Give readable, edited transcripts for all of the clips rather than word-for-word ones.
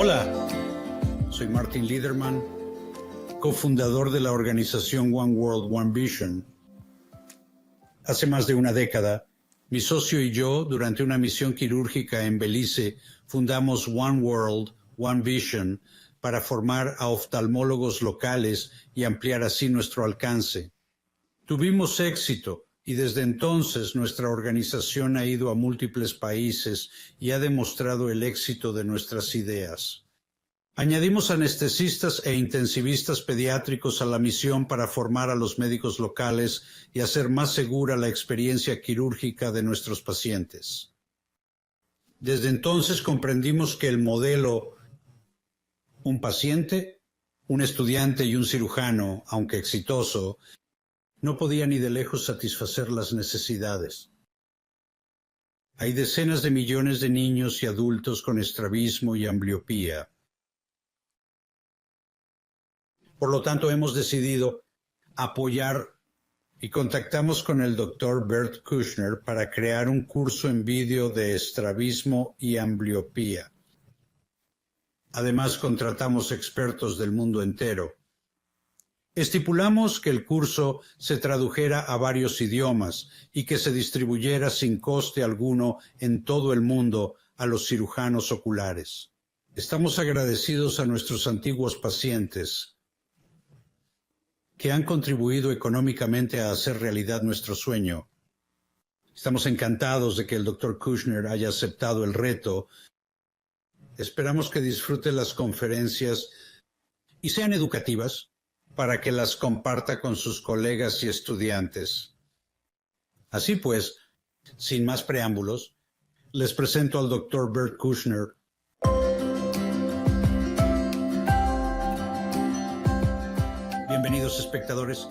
Hola, soy Martin Liederman, cofundador de la organización One World, One Vision. Hace más de una década, mi socio y yo, durante una misión quirúrgica en Belice, fundamos One World, One Vision para formar a oftalmólogos locales y ampliar así nuestro alcance. Tuvimos éxito y desde entonces nuestra organización ha ido a múltiples países y ha demostrado el éxito de nuestras ideas. Añadimos anestesistas e intensivistas pediátricos a la misión para formar a los médicos locales y hacer más segura la experiencia quirúrgica de nuestros pacientes. Desde entonces comprendimos que el modelo un paciente, un estudiante y un cirujano, aunque exitoso, no podía ni de lejos satisfacer las necesidades. Hay decenas de millones de niños y adultos con estrabismo y ambliopía. Por lo tanto, hemos decidido apoyar y contactamos con el Dr. Bert Kushner para crear un curso en vídeo de estrabismo y ambliopía. Además, contratamos expertos del mundo entero. Estipulamos que el curso se tradujera a varios idiomas y que se distribuyera sin coste alguno en todo el mundo a los cirujanos oculares. Estamos agradecidos a nuestros antiguos pacientes que han contribuido económicamente a hacer realidad nuestro sueño. Estamos encantados de que el Dr. Kushner haya aceptado el reto. Esperamos que disfrute las conferencias y sean educativas para que las comparta con sus colegas y estudiantes. Así pues, sin más preámbulos, les presento al Dr. Bert Kushner. Bienvenidos, espectadores.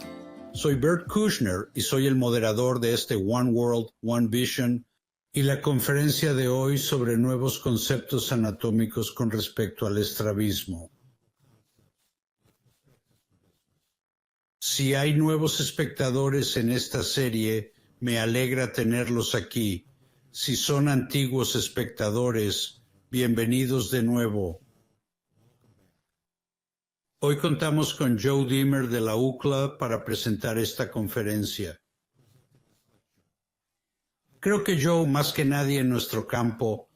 Soy Bert Kushner y soy el moderador de este One World, One Vision y la conferencia de hoy sobre nuevos conceptos anatómicos con respecto al estrabismo. Si hay nuevos espectadores en esta serie, me alegra tenerlos aquí. Si son antiguos espectadores, bienvenidos de nuevo. Hoy contamos con Joe Dimmer de la UCLA para presentar esta conferencia. Creo que Joe, más que nadie en nuestro campo,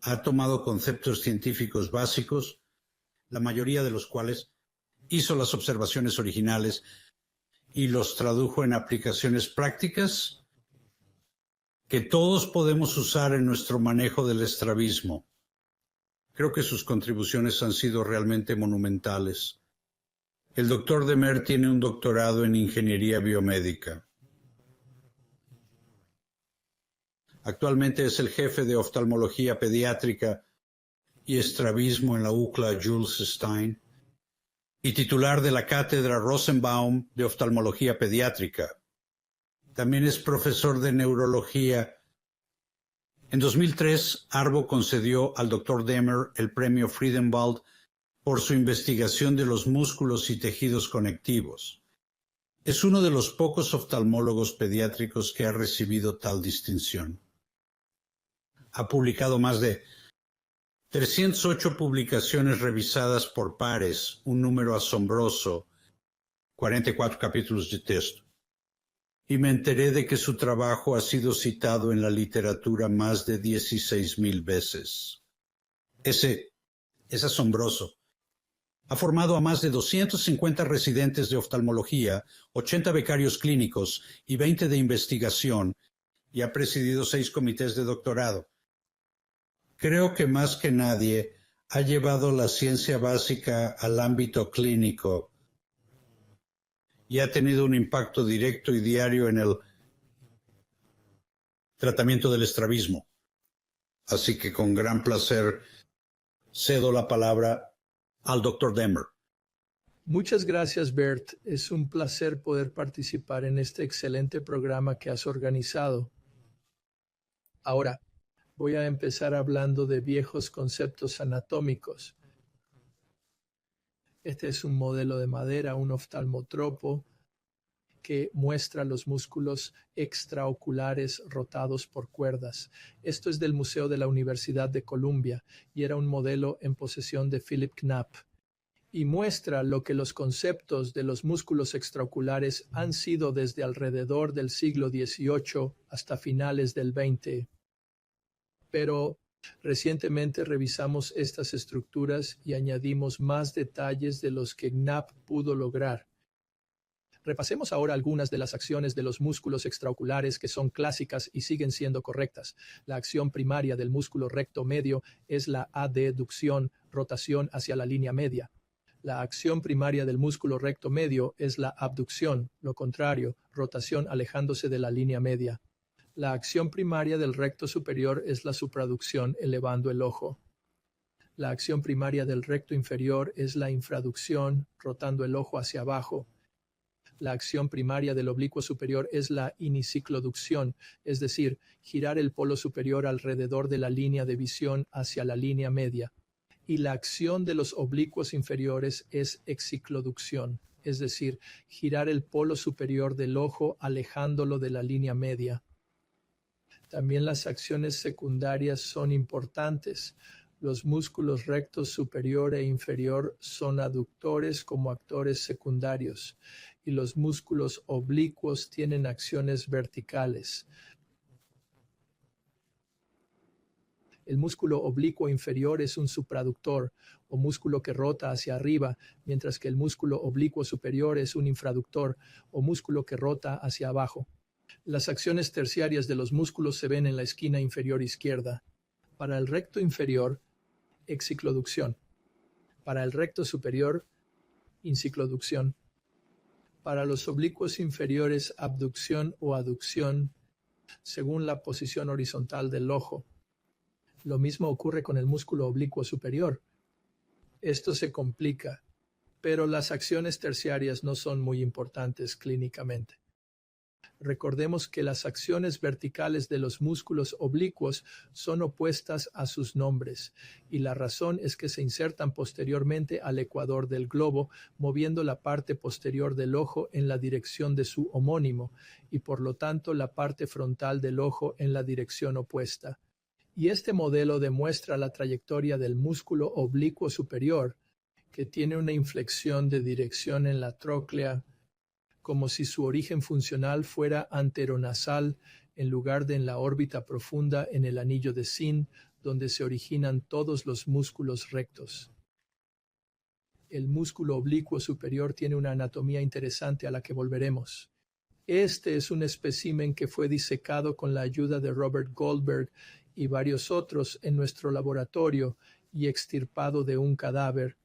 ha tomado conceptos científicos básicos, la mayoría de los cuales hizo las observaciones originales y los tradujo en aplicaciones prácticas que todos podemos usar en nuestro manejo del estrabismo. Creo que sus contribuciones han sido realmente monumentales. El Dr. Dimmer tiene un doctorado en Ingeniería Biomédica. Actualmente es el jefe de oftalmología pediátrica y estrabismo en la UCLA Jules Stein y titular de la cátedra Rosenbaum de oftalmología pediátrica. También es profesor de neurología. En 2003, Arbo concedió al Dr. Dimmer el premio Friedenwald por su investigación de los músculos y tejidos conectivos. Es uno de los pocos oftalmólogos pediátricos que ha recibido tal distinción. Ha publicado más de 308 publicaciones revisadas por pares, un número asombroso, 44 capítulos de texto. Y me enteré de que su trabajo ha sido citado en la literatura más de 16,000 veces. Es asombroso. Ha formado a más de 250 residentes de oftalmología, 80 becarios clínicos y 20 de investigación, y ha presidido 6 comités de doctorado. Creo que más que nadie ha llevado la ciencia básica al ámbito clínico y ha tenido un impacto directo y diario en el tratamiento del estrabismo. Así que con gran placer cedo la palabra al Dr. Dimmer. Muchas gracias, Bert. Es un placer poder participar en este excelente programa que has organizado. Ahora, voy a empezar hablando de viejos conceptos anatómicos. Este es un modelo de madera, un oftalmotropo, que muestra los músculos extraoculares rotados por cuerdas. Esto es del Museo de la Universidad de Columbia y era un modelo en posesión de Philip Knapp. Y muestra lo que los conceptos de los músculos extraoculares han sido desde alrededor del siglo XVIII hasta finales del XX. Pero recientemente revisamos estas estructuras y añadimos más detalles de los que Knapp pudo lograr. Repasemos ahora algunas de las acciones de los músculos extraoculares que son clásicas y siguen siendo correctas. La acción primaria del músculo recto medio es la adducción, rotación hacia la línea media. La acción primaria del músculo recto medio es la abducción, lo contrario, rotación alejándose de la línea media. La acción primaria del recto superior es la supraducción, elevando el ojo. La acción primaria del recto inferior es la infraducción, rotando el ojo hacia abajo. La acción primaria del oblicuo superior es la inicicloducción, es decir, girar el polo superior alrededor de la línea de visión hacia la línea media. Y la acción de los oblicuos inferiores es excicloducción, es decir, girar el polo superior del ojo alejándolo de la línea media. También las acciones secundarias son importantes. Los músculos rectos superior e inferior son aductores como actores secundarios y los músculos oblicuos tienen acciones verticales. El músculo oblicuo inferior es un supraductor o músculo que rota hacia arriba, mientras que el músculo oblicuo superior es un infraductor o músculo que rota hacia abajo. Las acciones terciarias de los músculos se ven en la esquina inferior izquierda. Para el recto inferior, excicloducción. Para el recto superior, incicloducción. Para los oblicuos inferiores, abducción o aducción, según la posición horizontal del ojo. Lo mismo ocurre con el músculo oblicuo superior. Esto se complica, pero las acciones terciarias no son muy importantes clínicamente. Recordemos que las acciones verticales de los músculos oblicuos son opuestas a sus nombres, y la razón es que se insertan posteriormente al ecuador del globo, moviendo la parte posterior del ojo en la dirección de su homónimo, y por lo tanto la parte frontal del ojo en la dirección opuesta. Y este modelo demuestra la trayectoria del músculo oblicuo superior, que tiene una inflexión de dirección en la tróclea, como si su origen funcional fuera anteronasal en lugar de en la órbita profunda en el anillo de Zinn, donde se originan todos los músculos rectos. El músculo oblicuo superior tiene una anatomía interesante a la que volveremos. Este es un espécimen que fue disecado con la ayuda de Robert Goldberg y varios otros en nuestro laboratorio y extirpado de un cadáver.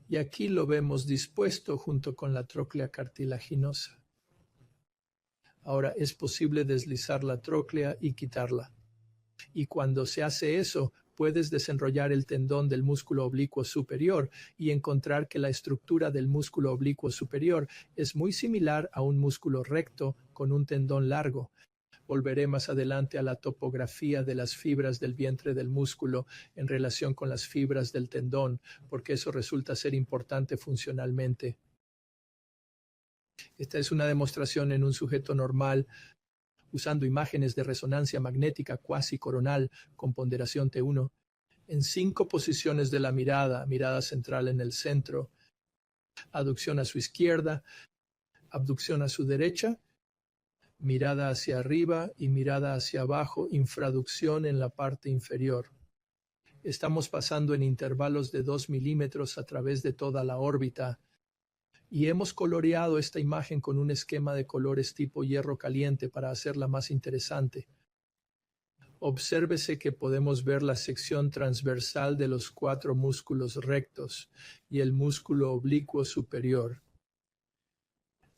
Y aquí lo vemos dispuesto junto con la tróclea cartilaginosa. Ahora es posible deslizar la tróclea y quitarla. Y cuando se hace eso, puedes desenrollar el tendón del músculo oblicuo superior y encontrar que la estructura del músculo oblicuo superior es muy similar a un músculo recto con un tendón largo. Volveré más adelante a la topografía de las fibras del vientre del músculo en relación con las fibras del tendón, porque eso resulta ser importante funcionalmente. Esta es una demostración en un sujeto normal usando imágenes de resonancia magnética cuasi coronal con ponderación T1 en 5 posiciones de la mirada, mirada central en el centro, aducción a su izquierda, abducción a su derecha, mirada hacia arriba y mirada hacia abajo, infraducción en la parte inferior. Estamos pasando en intervalos de 2 milímetros a través de toda la órbita y hemos coloreado esta imagen con un esquema de colores tipo hierro caliente para hacerla más interesante. Obsérvese que podemos ver la sección transversal de los 4 músculos rectos y el músculo oblicuo superior.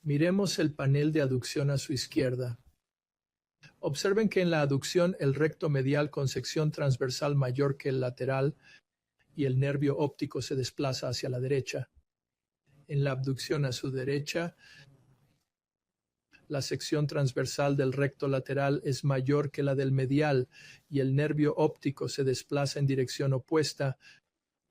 Miremos el panel de aducción a su izquierda. Observen que en la aducción el recto medial con sección transversal mayor que el lateral y el nervio óptico se desplaza hacia la derecha. En la abducción a su derecha, la sección transversal del recto lateral es mayor que la del medial y el nervio óptico se desplaza en dirección opuesta.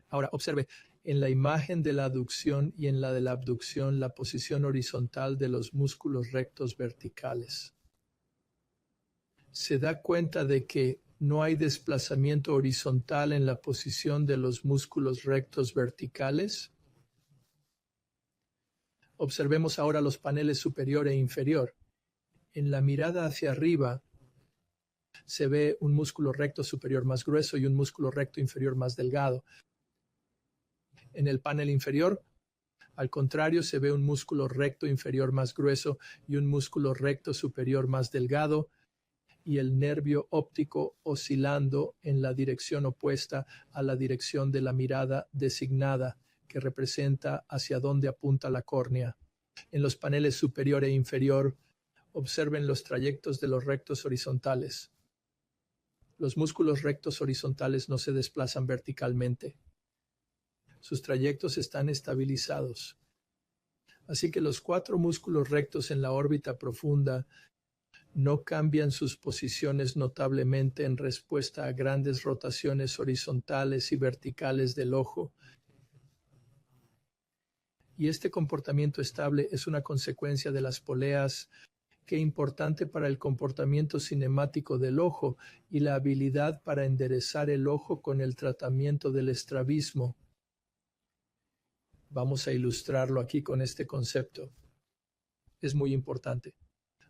Ahora, observe, En la imagen de la aducción y en la de la abducción, la posición horizontal de los músculos rectos verticales. Se da cuenta de que no hay desplazamiento horizontal en la posición de los músculos rectos verticales. Observemos ahora los paneles superior e inferior. En la mirada hacia arriba se ve un músculo recto superior más grueso y un músculo recto inferior más delgado. En el panel inferior, al contrario, se ve un músculo recto inferior más grueso y un músculo recto superior más delgado, y el nervio óptico oscilando en la dirección opuesta a la dirección de la mirada designada, que representa hacia dónde apunta la córnea. En los paneles superior e inferior, observen los trayectos de los rectos horizontales. Los músculos rectos horizontales no se desplazan verticalmente. Sus trayectos están estabilizados. Así que los 4 músculos rectos en la órbita profunda no cambian sus posiciones notablemente en respuesta a grandes rotaciones horizontales y verticales del ojo. Y este comportamiento estable es una consecuencia de las poleas, que es importante para el comportamiento cinemático del ojo y la habilidad para enderezar el ojo con el tratamiento del estrabismo. Vamos a ilustrarlo aquí con este concepto. Es muy importante.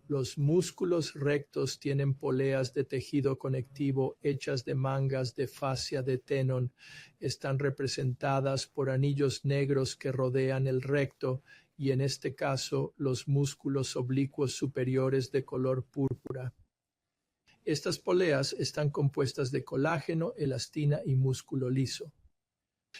Los músculos rectos tienen poleas de tejido conectivo hechas de mangas de fascia de tenón. Están representadas por anillos negros que rodean el recto y, en este caso, los músculos oblicuos superiores de color púrpura. Estas poleas están compuestas de colágeno, elastina y músculo liso.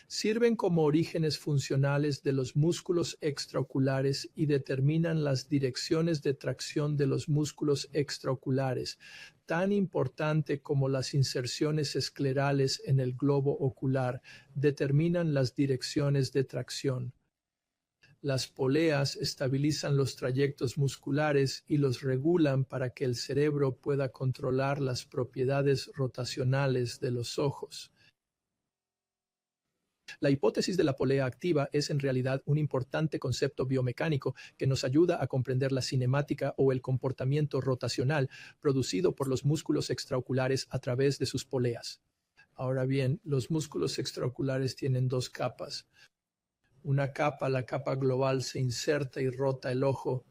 Sirven como orígenes funcionales de los músculos extraoculares y determinan las direcciones de tracción de los músculos extraoculares, tan importante como las inserciones esclerales en el globo ocular determinan las direcciones de tracción. Las poleas estabilizan los trayectos musculares y los regulan para que el cerebro pueda controlar las propiedades rotacionales de los ojos. La hipótesis de la polea activa es en realidad un importante concepto biomecánico que nos ayuda a comprender la cinemática o el comportamiento rotacional producido por los músculos extraoculares a través de sus poleas. Ahora bien, los músculos extraoculares tienen 2 capas. Una capa, la capa global, se inserta y rota el ojo.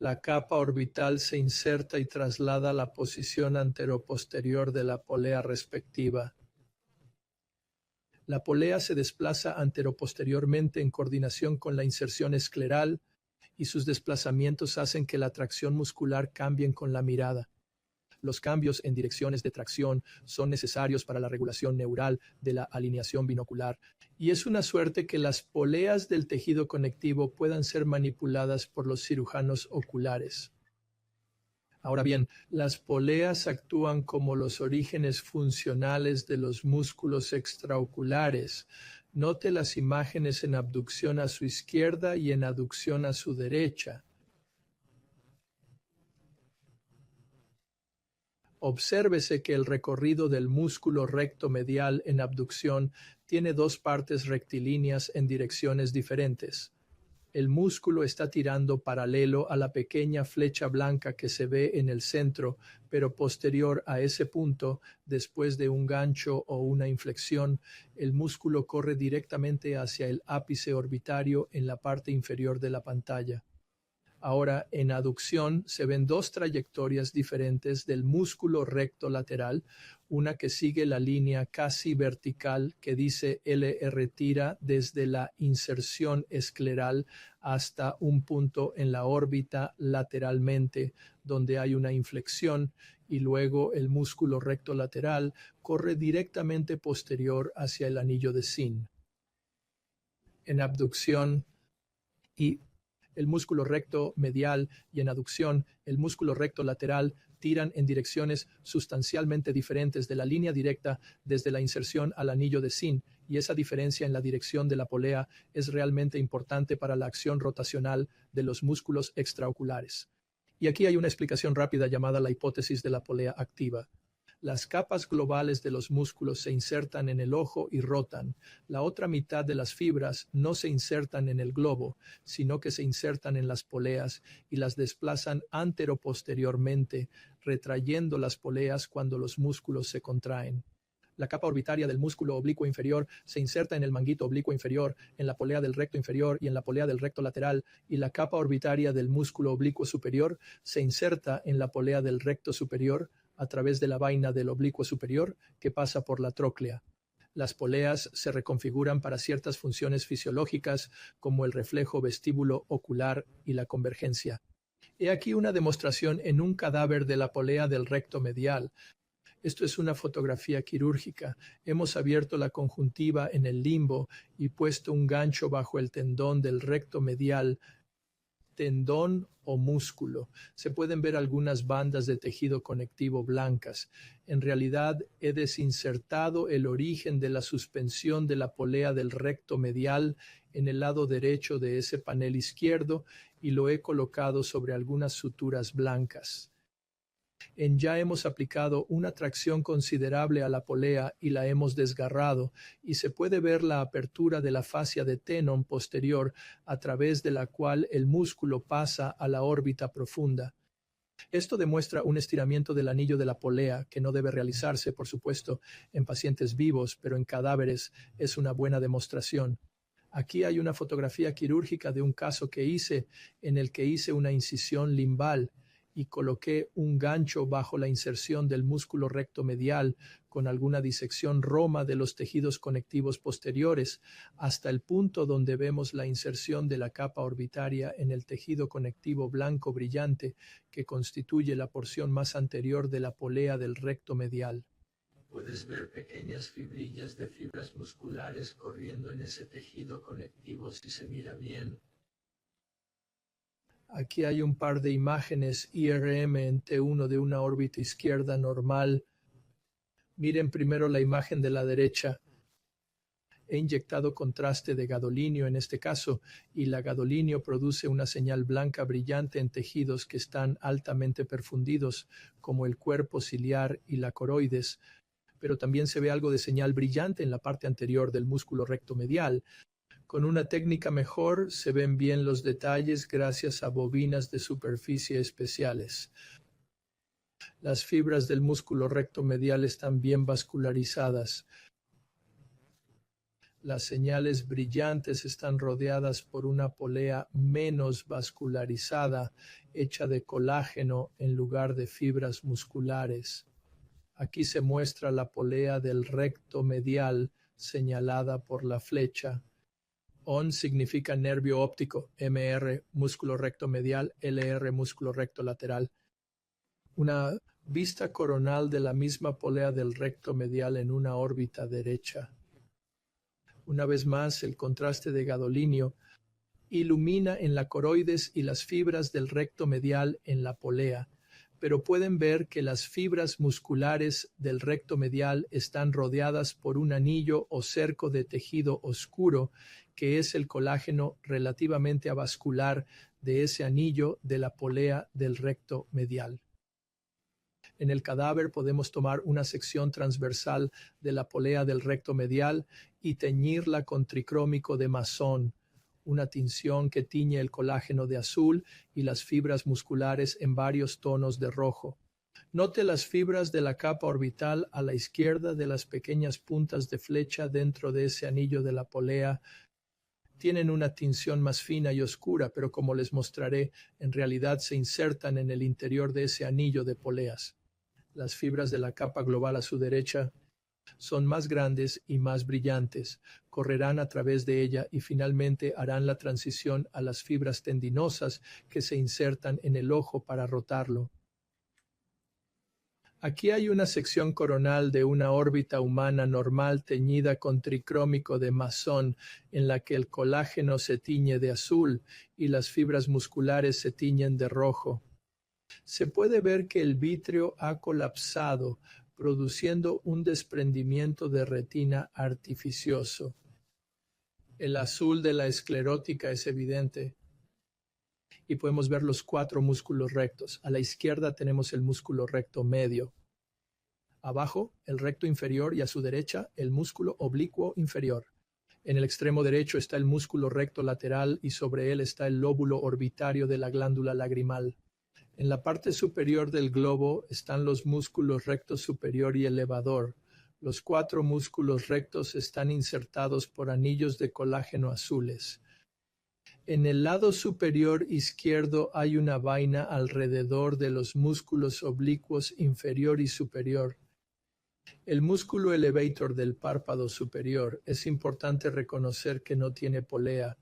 La capa orbital se inserta y traslada la posición anteroposterior de la polea respectiva. La polea se desplaza anteroposteriormente en coordinación con la inserción escleral y sus desplazamientos hacen que la tracción muscular cambie con la mirada. Los cambios en direcciones de tracción son necesarios para la regulación neural de la alineación binocular y es una suerte que las poleas del tejido conectivo puedan ser manipuladas por los cirujanos oculares. Ahora bien, las poleas actúan como los orígenes funcionales de los músculos extraoculares. Note las imágenes en abducción a su izquierda y en aducción a su derecha. Obsérvese que el recorrido del músculo recto medial en abducción tiene 2 partes rectilíneas en direcciones diferentes. El músculo está tirando paralelo a la pequeña flecha blanca que se ve en el centro, pero posterior a ese punto, después de un gancho o una inflexión, el músculo corre directamente hacia el ápice orbitario en la parte inferior de la pantalla. Ahora, en aducción se ven 2 trayectorias diferentes del músculo recto lateral, una que sigue la línea casi vertical que dice LR tira desde la inserción escleral hasta un punto en la órbita lateralmente, donde hay una inflexión, y luego el músculo recto lateral corre directamente posterior hacia el anillo de Sinn. En abducción y el músculo recto medial y en aducción, el músculo recto lateral tiran en direcciones sustancialmente diferentes de la línea directa desde la inserción al anillo de Sinn, y esa diferencia en la dirección de la polea es realmente importante para la acción rotacional de los músculos extraoculares. Y aquí hay una explicación rápida llamada la hipótesis de la polea activa. Las capas globales de los músculos se insertan en el ojo y rotan. La otra mitad de las fibras no se insertan en el globo, sino que se insertan en las poleas y las desplazan anteroposteriormente, retrayendo las poleas cuando los músculos se contraen. La capa orbitaria del músculo oblicuo inferior se inserta en el manguito oblicuo inferior, en la polea del recto inferior y en la polea del recto lateral, y la capa orbitaria del músculo oblicuo superior se inserta en la polea del recto superior a través de la vaina del oblicuo superior que pasa por la tróclea. Las poleas se reconfiguran para ciertas funciones fisiológicas como el reflejo vestíbulo ocular y la convergencia. He aquí una demostración en un cadáver de la polea del recto medial. Esto es una fotografía quirúrgica. Hemos abierto la conjuntiva en el limbo y puesto un gancho bajo el tendón del recto medial, tendón o músculo. Se pueden ver algunas bandas de tejido conectivo blancas. En realidad, he desinsertado el origen de la suspensión de la polea del recto medial en el lado derecho de ese panel izquierdo y lo he colocado sobre algunas suturas blancas. Ya hemos aplicado una tracción considerable a la polea y la hemos desgarrado, y se puede ver la apertura de la fascia de Tenon posterior a través de la cual el músculo pasa a la órbita profunda. Esto demuestra un estiramiento del anillo de la polea que no debe realizarse, por supuesto, en pacientes vivos, pero en cadáveres es una buena demostración. Aquí hay una fotografía quirúrgica de un caso que hice en el que hice una incisión limbal y coloqué un gancho bajo la inserción del músculo recto medial con alguna disección roma de los tejidos conectivos posteriores hasta el punto donde vemos la inserción de la capa orbitaria en el tejido conectivo blanco brillante que constituye la porción más anterior de la polea del recto medial. Puedes ver pequeñas fibrillas de fibras musculares corriendo en ese tejido conectivo si se mira bien. Aquí hay un par de imágenes IRM en T1 de una órbita izquierda normal. Miren primero la imagen de la derecha. He inyectado contraste de gadolinio en este caso, y la gadolinio produce una señal blanca brillante en tejidos que están altamente perfundidos, como el cuerpo ciliar y la coroides, pero también se ve algo de señal brillante en la parte anterior del músculo recto medial. Con una técnica mejor se ven bien los detalles gracias a bobinas de superficie especiales. Las fibras del músculo recto medial están bien vascularizadas. Las señales brillantes están rodeadas por una polea menos vascularizada, hecha de colágeno en lugar de fibras musculares. Aquí se muestra la polea del recto medial señalada por la flecha. ON significa nervio óptico, MR, músculo recto medial, LR, músculo recto lateral. Una vista coronal de la misma polea del recto medial en una órbita derecha. Una vez más, el contraste de gadolinio ilumina en la coroides y las fibras del recto medial en la polea, pero pueden ver que las fibras musculares del recto medial están rodeadas por un anillo o cerco de tejido oscuro que es el colágeno relativamente avascular de ese anillo de la polea del recto medial. En el cadáver podemos tomar una sección transversal de la polea del recto medial y teñirla con tricrómico de Masson, una tinción que tiñe el colágeno de azul y las fibras musculares en varios tonos de rojo. Note las fibras de la capa orbital a la izquierda de las pequeñas puntas de flecha dentro de ese anillo de la polea. Tienen una tinción más fina y oscura, pero como les mostraré, en realidad se insertan en el interior de ese anillo de poleas. Las fibras de la capa global a su derecha son más grandes y más brillantes, correrán a través de ella y finalmente harán la transición a las fibras tendinosas que se insertan en el ojo para rotarlo. Aquí hay una sección coronal de una órbita humana normal teñida con tricrómico de Masson, en la que el colágeno se tiñe de azul y las fibras musculares se tiñen de rojo. Se puede ver que el vítreo ha colapsado, produciendo un desprendimiento de retina artificioso. El azul de la esclerótica es evidente. Y podemos ver los 4 músculos rectos. A la izquierda tenemos el músculo recto medio. Abajo, el recto inferior y a su derecha, el músculo oblicuo inferior. En el extremo derecho está el músculo recto lateral y sobre él está el lóbulo orbitario de la glándula lagrimal. En la parte superior del globo están los músculos recto superior y elevador. Los 4 músculos rectos están insertados por anillos de colágeno azules. En el lado superior izquierdo hay una vaina alrededor de los músculos oblicuos inferior y superior. El músculo elevator del párpado superior es importante reconocer que no tiene polea.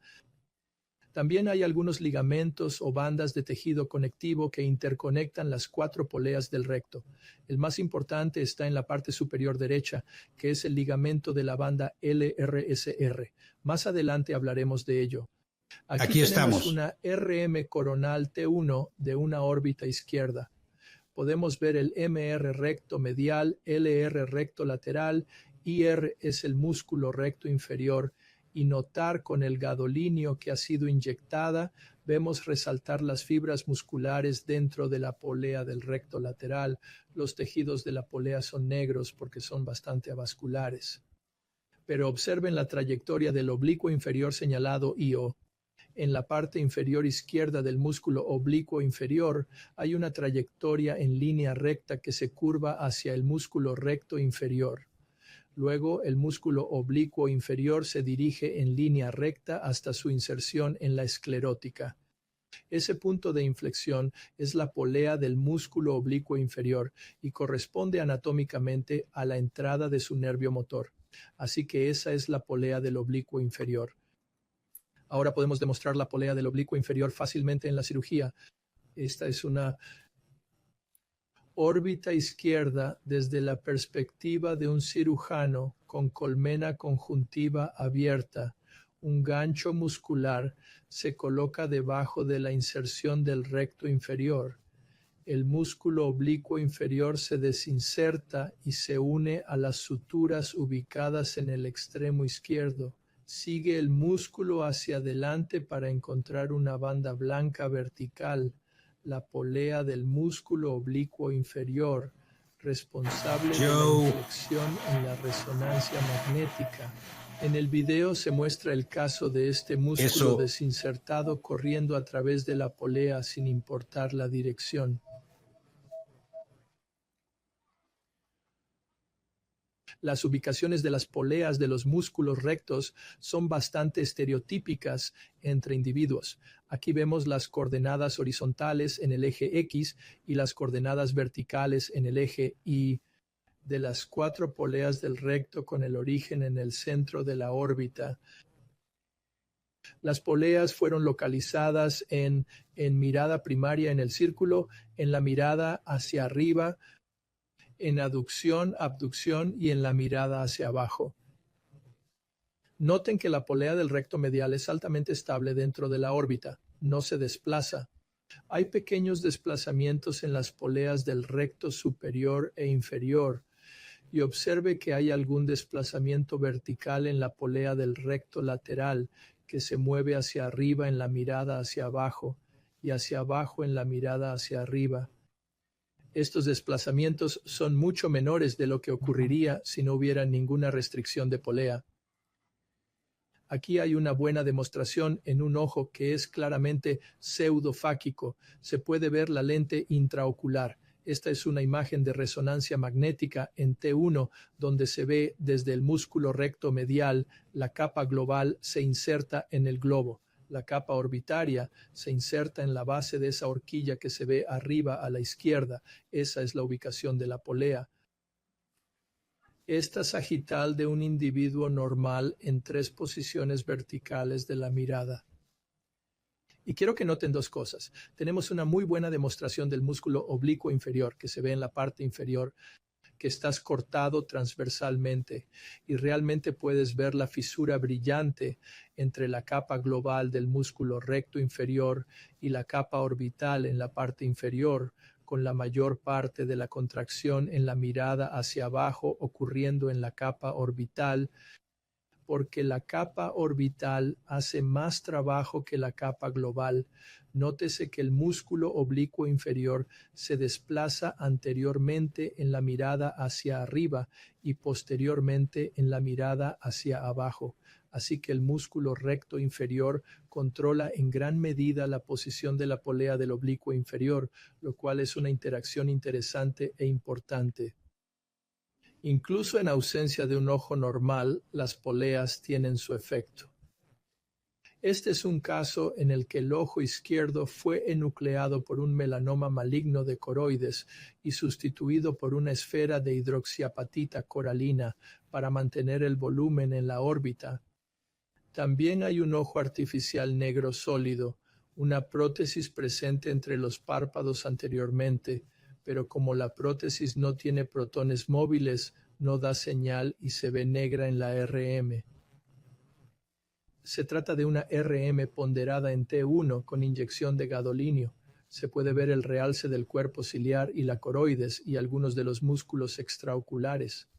También hay algunos ligamentos o bandas de tejido conectivo que interconectan las 4 poleas del recto. El más importante está en la parte superior derecha, que es el ligamento de la banda LRSR. Más adelante hablaremos de ello. Aquí tenemos una RM coronal T1 de una órbita izquierda. Podemos ver el MR recto medial, LR recto lateral, IR es el músculo recto inferior, y notar con el gadolinio que ha sido inyectada, vemos resaltar las fibras musculares dentro de la polea del recto lateral. Los tejidos de la polea son negros porque son bastante avasculares. Pero observen la trayectoria del oblicuo inferior señalado IO. En la parte inferior izquierda del músculo oblicuo inferior hay una trayectoria en línea recta que se curva hacia el músculo recto inferior. Luego, el músculo oblicuo inferior se dirige en línea recta hasta su inserción en la esclerótica. Ese punto de inflexión es la polea del músculo oblicuo inferior y corresponde anatómicamente a la entrada de su nervio motor. Así que esa es la polea del oblicuo inferior. Ahora podemos demostrar la polea del oblicuo inferior fácilmente en la cirugía. Esta es una órbita izquierda desde la perspectiva de un cirujano con colmena conjuntiva abierta. Un gancho muscular se coloca debajo de la inserción del recto inferior. El músculo oblicuo inferior se desinserta y se une a las suturas ubicadas en el extremo izquierdo. Sigue el músculo hacia adelante para encontrar una banda blanca vertical, la polea del músculo oblicuo inferior, responsable de la inflexión en la resonancia magnética. En el video se muestra el caso de este músculo desinsertado corriendo a través de la polea sin importar la dirección. Las ubicaciones de las poleas de los músculos rectos son bastante estereotípicas entre individuos. Aquí vemos las coordenadas horizontales en el eje X y las coordenadas verticales en el eje Y de las 4 poleas del recto con el origen en el centro de la órbita. Las poleas fueron localizadas en mirada primaria en el círculo, en la mirada hacia arriba, en aducción, abducción y en la mirada hacia abajo. Noten que la polea del recto medial es altamente estable dentro de la órbita, no se desplaza. Hay pequeños desplazamientos en las poleas del recto superior e inferior, y observe que hay algún desplazamiento vertical en la polea del recto lateral que se mueve hacia arriba en la mirada hacia abajo y hacia abajo en la mirada hacia arriba. Estos desplazamientos son mucho menores de lo que ocurriría si no hubiera ninguna restricción de polea. Aquí hay una buena demostración en un ojo que es claramente pseudofáquico. Se puede ver la lente intraocular. Esta es una imagen de resonancia magnética en T1, donde se ve desde el músculo recto medial, la capa global se inserta en el globo. La capa orbitaria se inserta en la base de esa horquilla que se ve arriba a la izquierda. Esa es la ubicación de la polea. Esta sagital de un individuo normal en 3 posiciones verticales de la mirada. Y quiero que noten 2 cosas. Tenemos una muy buena demostración del músculo oblicuo inferior que se ve en la parte inferior, que estás cortado transversalmente y realmente puedes ver la fisura brillante entre la capa global del músculo recto inferior y la capa orbital en la parte inferior, con la mayor parte de la contracción en la mirada hacia abajo ocurriendo en la capa orbital. porque la capa orbital hace más trabajo que la capa global. Nótese que el músculo oblicuo inferior se desplaza anteriormente en la mirada hacia arriba y posteriormente en la mirada hacia abajo. Así que el músculo recto inferior controla en gran medida la posición de la polea del oblicuo inferior, lo cual es una interacción interesante e importante. Incluso en ausencia de un ojo normal, las poleas tienen su efecto. Este es un caso en el que el ojo izquierdo fue enucleado por un melanoma maligno de coroides y sustituido por una esfera de hidroxiapatita coralina para mantener el volumen en la órbita. También hay un ojo artificial negro sólido, una prótesis presente entre los párpados anteriormente, pero como la prótesis no tiene protones móviles, no da señal y se ve negra en la RM. Se trata de una RM ponderada en T1 con inyección de gadolinio. Se puede ver el realce del cuerpo ciliar y la coroides y algunos de los músculos extraoculares.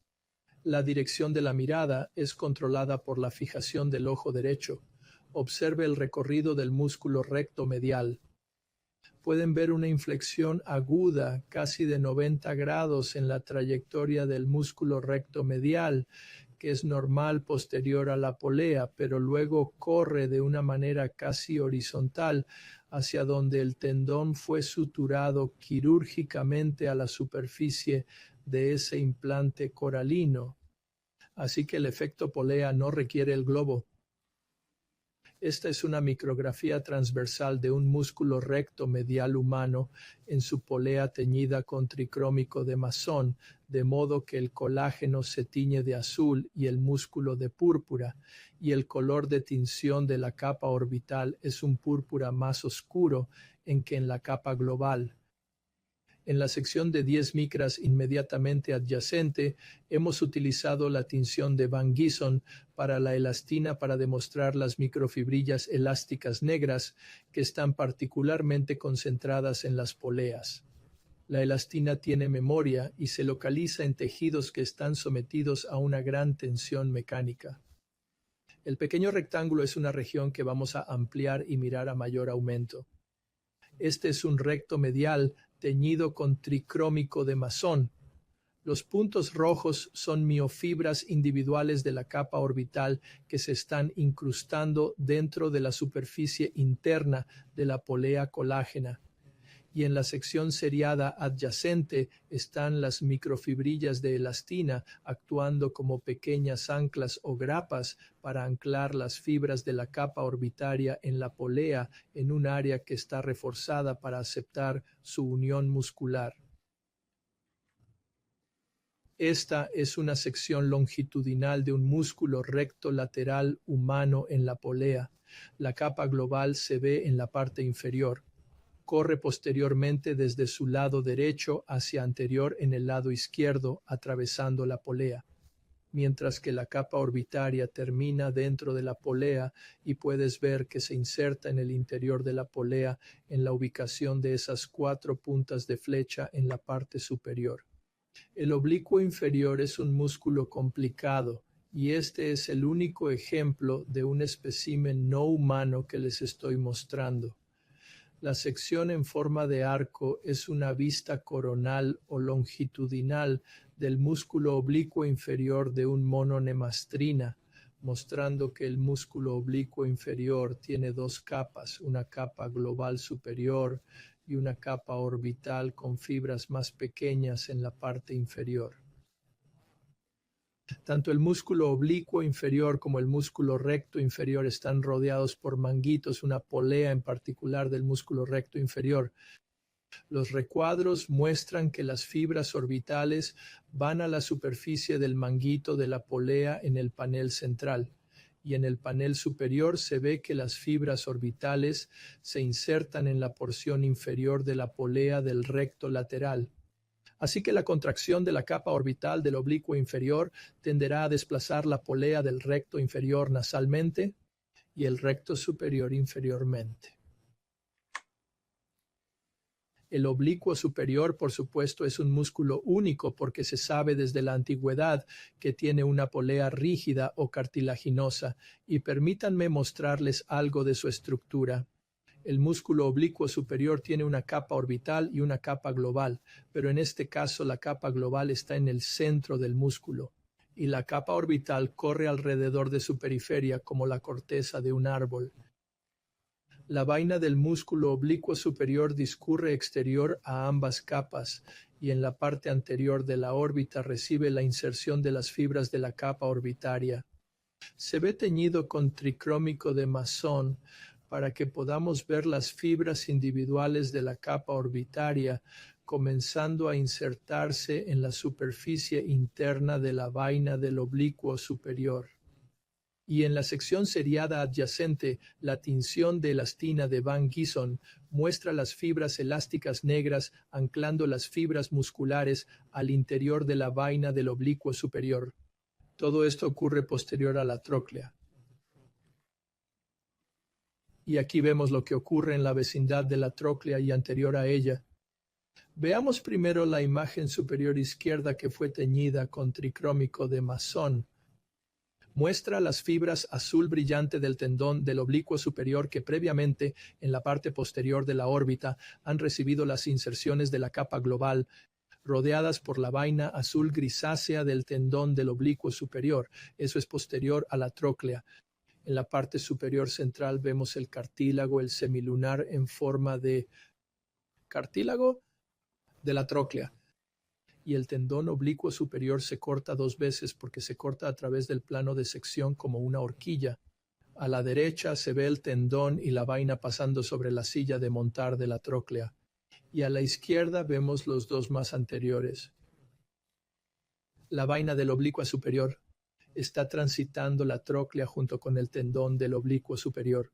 La dirección de la mirada es controlada por la fijación del ojo derecho. Observe el recorrido del músculo recto medial. Pueden ver una inflexión aguda, casi de 90 grados en la trayectoria del músculo recto medial, que es normal posterior a la polea, pero luego corre de una manera casi horizontal hacia donde el tendón fue suturado quirúrgicamente a la superficie de ese implante coralino. Así que el efecto polea no requiere el globo. Esta es una micrografía transversal de un músculo recto medial humano en su polea teñida con tricrómico de masón, de modo que el colágeno se tiñe de azul y el músculo de púrpura, y el color de tinción de la capa orbital es un púrpura más oscuro que en la capa global. En la sección de 10 micras inmediatamente adyacente, hemos utilizado la tinción de Van Gison para la elastina para demostrar las microfibrillas elásticas negras que están particularmente concentradas en las poleas. La elastina tiene memoria y se localiza en tejidos que están sometidos a una gran tensión mecánica. El pequeño rectángulo es una región que vamos a ampliar y mirar a mayor aumento. Este es un recto medial teñido con tricrómico de masón. Los puntos rojos son miofibras individuales de la capa orbital que se están incrustando dentro de la superficie interna de la polea colágena. Y en la sección seriada adyacente están las microfibrillas de elastina actuando como pequeñas anclas o grapas para anclar las fibras de la capa orbitaria en la polea en un área que está reforzada para aceptar su unión muscular. Esta es una sección longitudinal de un músculo recto lateral humano en la polea. La capa global se ve en la parte inferior. Corre posteriormente desde su lado derecho hacia anterior en el lado izquierdo, atravesando la polea, mientras que la capa orbitaria termina dentro de la polea y puedes ver que se inserta en el interior de la polea en la ubicación de esas 4 puntas de flecha en la parte superior. El oblicuo inferior es un músculo complicado y este es el único ejemplo de un espécimen no humano que les estoy mostrando. La sección en forma de arco es una vista coronal o longitudinal del músculo oblicuo inferior de un mono nemastrina, mostrando que el músculo oblicuo inferior tiene 2 capas, una capa global superior y una capa orbital con fibras más pequeñas en la parte inferior. Tanto el músculo oblicuo inferior como el músculo recto inferior están rodeados por manguitos, una polea en particular del músculo recto inferior. Los recuadros muestran que las fibras orbitales van a la superficie del manguito de la polea en el panel central, y en el panel superior se ve que las fibras orbitales se insertan en la porción inferior de la polea del recto lateral. Así que la contracción de la capa orbital del oblicuo inferior tenderá a desplazar la polea del recto inferior nasalmente y el recto superior inferiormente. El oblicuo superior, por supuesto, es un músculo único porque se sabe desde la antigüedad que tiene una polea rígida o cartilaginosa, y permítanme mostrarles algo de su estructura. El músculo oblicuo superior tiene una capa orbital y una capa global, pero en este caso la capa global está en el centro del músculo, y la capa orbital corre alrededor de su periferia como la corteza de un árbol. La vaina del músculo oblicuo superior discurre exterior a ambas capas y en la parte anterior de la órbita recibe la inserción de las fibras de la capa orbitaria. Se ve teñido con tricrómico de Masson para que podamos ver las fibras individuales de la capa orbitaria comenzando a insertarse en la superficie interna de la vaina del oblicuo superior. Y en la sección seriada adyacente, la tinción de elastina de Van Gison muestra las fibras elásticas negras anclando las fibras musculares al interior de la vaina del oblicuo superior. Todo esto ocurre posterior a la tróclea. Y aquí vemos lo que ocurre en la vecindad de la tróclea y anterior a ella. Veamos primero la imagen superior izquierda que fue teñida con tricrómico de Masson. Muestra las fibras azul brillante del tendón del oblicuo superior que previamente, en la parte posterior de la órbita, han recibido las inserciones de la capa global, rodeadas por la vaina azul grisácea del tendón del oblicuo superior. Eso es posterior a la tróclea. En la parte superior central vemos el cartílago, el semilunar en forma de cartílago de la tróclea. Y el tendón oblicuo superior se corta 2 veces porque se corta a través del plano de sección como una horquilla. A la derecha se ve el tendón y la vaina pasando sobre la silla de montar de la tróclea. Y a la izquierda vemos los dos más anteriores. La vaina del oblicuo superior está transitando la tróclea junto con el tendón del oblicuo superior.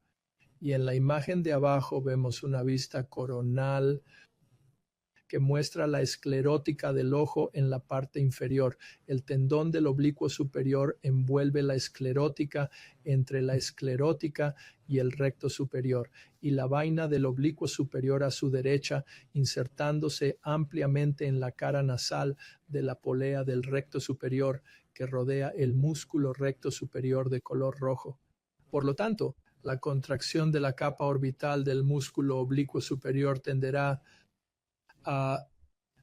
Y en la imagen de abajo vemos una vista coronal que muestra la esclerótica del ojo en la parte inferior. El tendón del oblicuo superior envuelve la esclerótica entre la esclerótica y el recto superior, y la vaina del oblicuo superior a su derecha, insertándose ampliamente en la cara nasal de la polea del recto superior que rodea el músculo recto superior de color rojo. Por lo tanto, la contracción de la capa orbital del músculo oblicuo superior tenderá a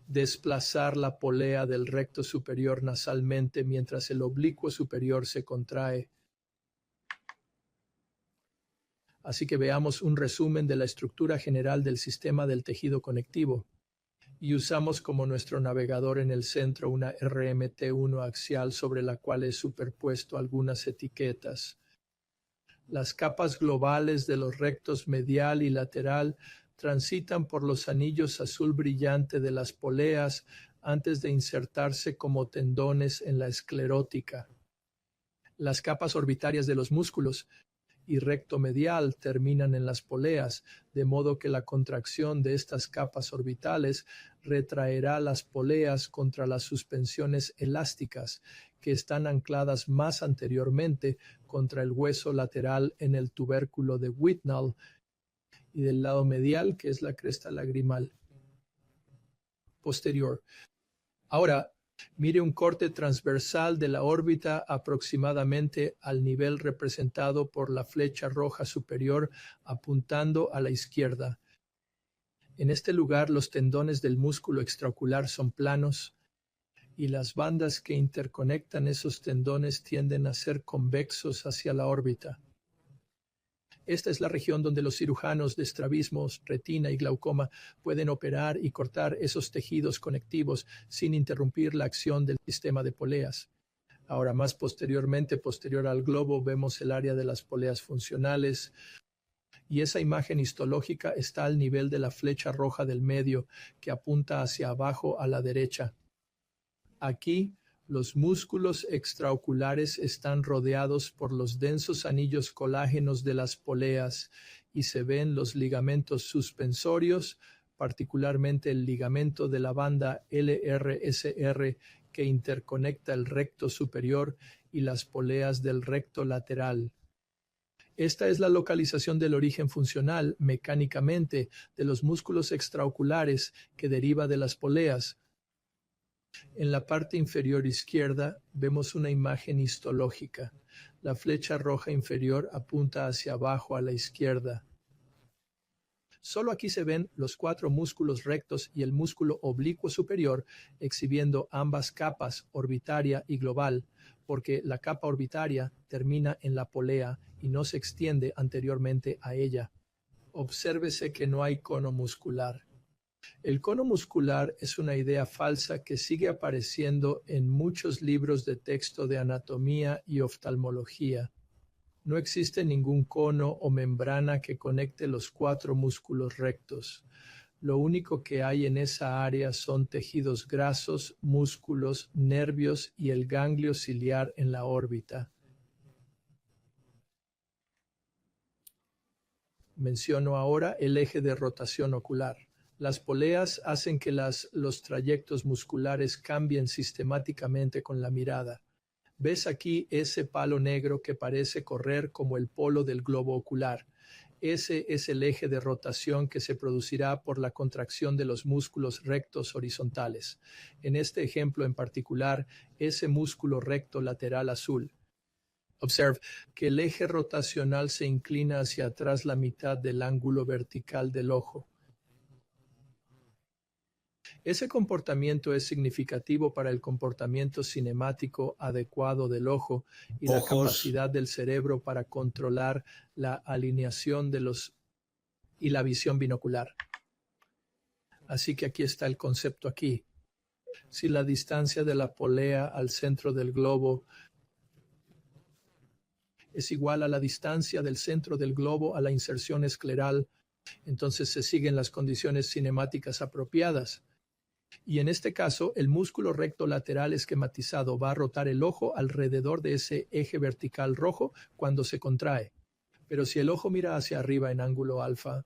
desplazar la polea del recto superior nasalmente mientras el oblicuo superior se contrae. Así que veamos un resumen de la estructura general del sistema del tejido conectivo. Y usamos como nuestro navegador en el centro una RMT1 axial sobre la cual he superpuesto algunas etiquetas. Las capas globales de los rectos medial y lateral transitan por los anillos azul brillante de las poleas antes de insertarse como tendones en la esclerótica. Las capas orbitarias de los músculos y recto medial terminan en las poleas, de modo que la contracción de estas capas orbitales retraerá las poleas contra las suspensiones elásticas que están ancladas más anteriormente contra el hueso lateral en el tubérculo de Whitnall y del lado medial, que es la cresta lagrimal posterior. Ahora, mire un corte transversal de la órbita aproximadamente al nivel representado por la flecha roja superior apuntando a la izquierda. En este lugar los tendones del músculo extraocular son planos y las bandas que interconectan esos tendones tienden a ser convexos hacia la órbita. Esta es la región donde los cirujanos de estrabismos, retina y glaucoma pueden operar y cortar esos tejidos conectivos sin interrumpir la acción del sistema de poleas. Ahora, más posteriormente, posterior al globo, vemos el área de las poleas funcionales y esa imagen histológica está al nivel de la flecha roja del medio que apunta hacia abajo a la derecha. Aquí, los músculos extraoculares están rodeados por los densos anillos colágenos de las poleas y se ven los ligamentos suspensorios, particularmente el ligamento de la banda LRSR que interconecta el recto superior y las poleas del recto lateral. Esta es la localización del origen funcional, mecánicamente, de los músculos extraoculares que deriva de las poleas. En la parte inferior izquierda vemos una imagen histológica. La flecha roja inferior apunta hacia abajo a la izquierda. Solo aquí se ven los 4 músculos rectos y el músculo oblicuo superior exhibiendo ambas capas, orbitaria y global, porque la capa orbitaria termina en la polea y no se extiende anteriormente a ella. Obsérvese que no hay cono muscular. El cono muscular es una idea falsa que sigue apareciendo en muchos libros de texto de anatomía y oftalmología. No existe ningún cono o membrana que conecte los 4 músculos rectos. Lo único que hay en esa área son tejidos grasos, músculos, nervios y el ganglio ciliar en la órbita. Menciono ahora el eje de rotación ocular. Las poleas hacen que los trayectos musculares cambien sistemáticamente con la mirada. ¿Ves aquí ese palo negro que parece correr como el polo del globo ocular? Ese es el eje de rotación que se producirá por la contracción de los músculos rectos horizontales. En este ejemplo en particular, ese músculo recto lateral azul. Observe que el eje rotacional se inclina hacia atrás la mitad del ángulo vertical del ojo. Ese comportamiento es significativo para el comportamiento cinemático adecuado del ojo y la capacidad del cerebro para controlar la alineación y la visión binocular. Así que aquí está el concepto aquí. Si la distancia de la polea al centro del globo es igual a la distancia del centro del globo a la inserción escleral, entonces se siguen las condiciones cinemáticas apropiadas. Y en este caso, el músculo recto lateral esquematizado va a rotar el ojo alrededor de ese eje vertical rojo cuando se contrae. Pero si el ojo mira hacia arriba en ángulo alfa,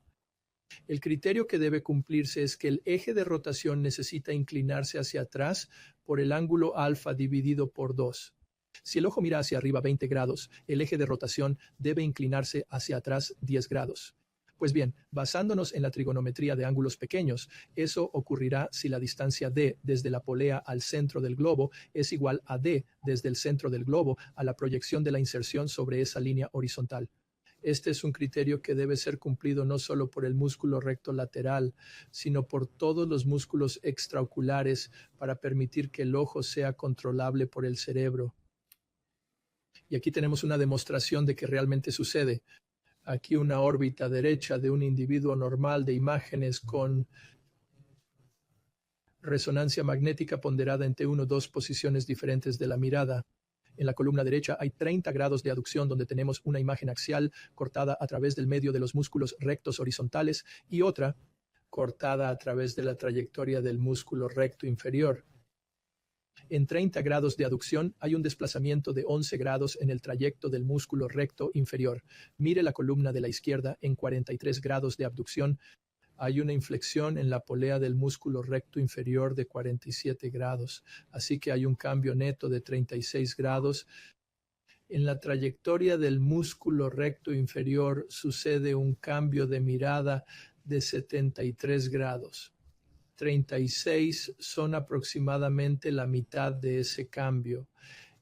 el criterio que debe cumplirse es que el eje de rotación necesita inclinarse hacia atrás por el ángulo alfa dividido por 2. Si el ojo mira hacia arriba 20 grados, el eje de rotación debe inclinarse hacia atrás 10 grados. Pues bien, basándonos en la trigonometría de ángulos pequeños, eso ocurrirá si la distancia d desde la polea al centro del globo es igual a d desde el centro del globo a la proyección de la inserción sobre esa línea horizontal. Este es un criterio que debe ser cumplido no solo por el músculo recto lateral, sino por todos los músculos extraoculares para permitir que el ojo sea controlable por el cerebro. Y aquí tenemos una demostración de que realmente sucede. Aquí una órbita derecha de un individuo normal de imágenes con resonancia magnética ponderada entre 1 o 2 posiciones diferentes de la mirada. En la columna derecha hay 30 grados de aducción donde tenemos una imagen axial cortada a través del medio de los músculos rectos horizontales y otra cortada a través de la trayectoria del músculo recto inferior. En 30 grados de aducción hay un desplazamiento de 11 grados en el trayecto del músculo recto inferior. Mire la columna de la izquierda. En 43 grados de abducción hay una inflexión en la polea del músculo recto inferior de 47 grados. Así que hay un cambio neto de 36 grados. En la trayectoria del músculo recto inferior sucede un cambio de mirada de 73 grados. 36 son aproximadamente la mitad de ese cambio.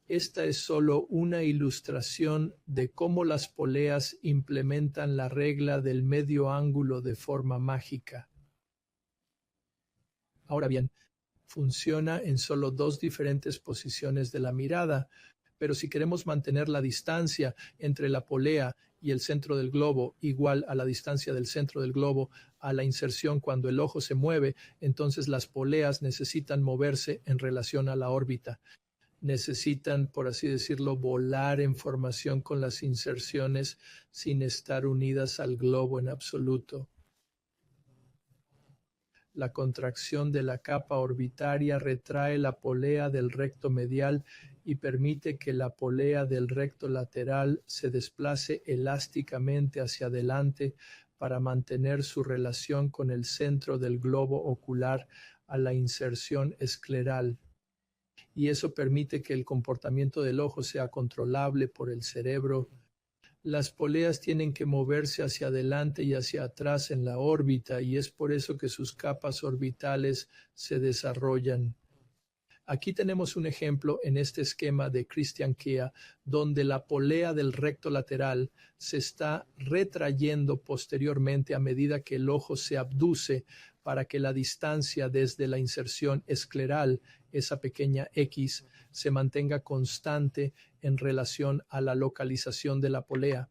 Esta es solo una ilustración de cómo las poleas implementan la regla del medio ángulo de forma mágica. Ahora bien, funciona en solo 2 diferentes posiciones de la mirada, pero si queremos mantener la distancia entre la polea y el centro del globo igual a la distancia del centro del globo a la inserción cuando el ojo se mueve, entonces las poleas necesitan moverse en relación a la órbita. Necesitan, por así decirlo, volar en formación con las inserciones sin estar unidas al globo en absoluto. La contracción de la capa orbitaria retrae la polea del recto medial y permite que la polea del recto lateral se desplace elásticamente hacia adelante para mantener su relación con el centro del globo ocular a la inserción escleral. Y eso permite que el comportamiento del ojo sea controlable por el cerebro Las poleas tienen que moverse hacia adelante y hacia atrás en la órbita, y es por eso que sus capas orbitales se desarrollan. Aquí tenemos un ejemplo en este esquema de Christian Kea, donde la polea del recto lateral se está retrayendo posteriormente a medida que el ojo se abduce para que la distancia desde la inserción escleral, esa pequeña X, se mantenga constante en relación a la localización de la polea.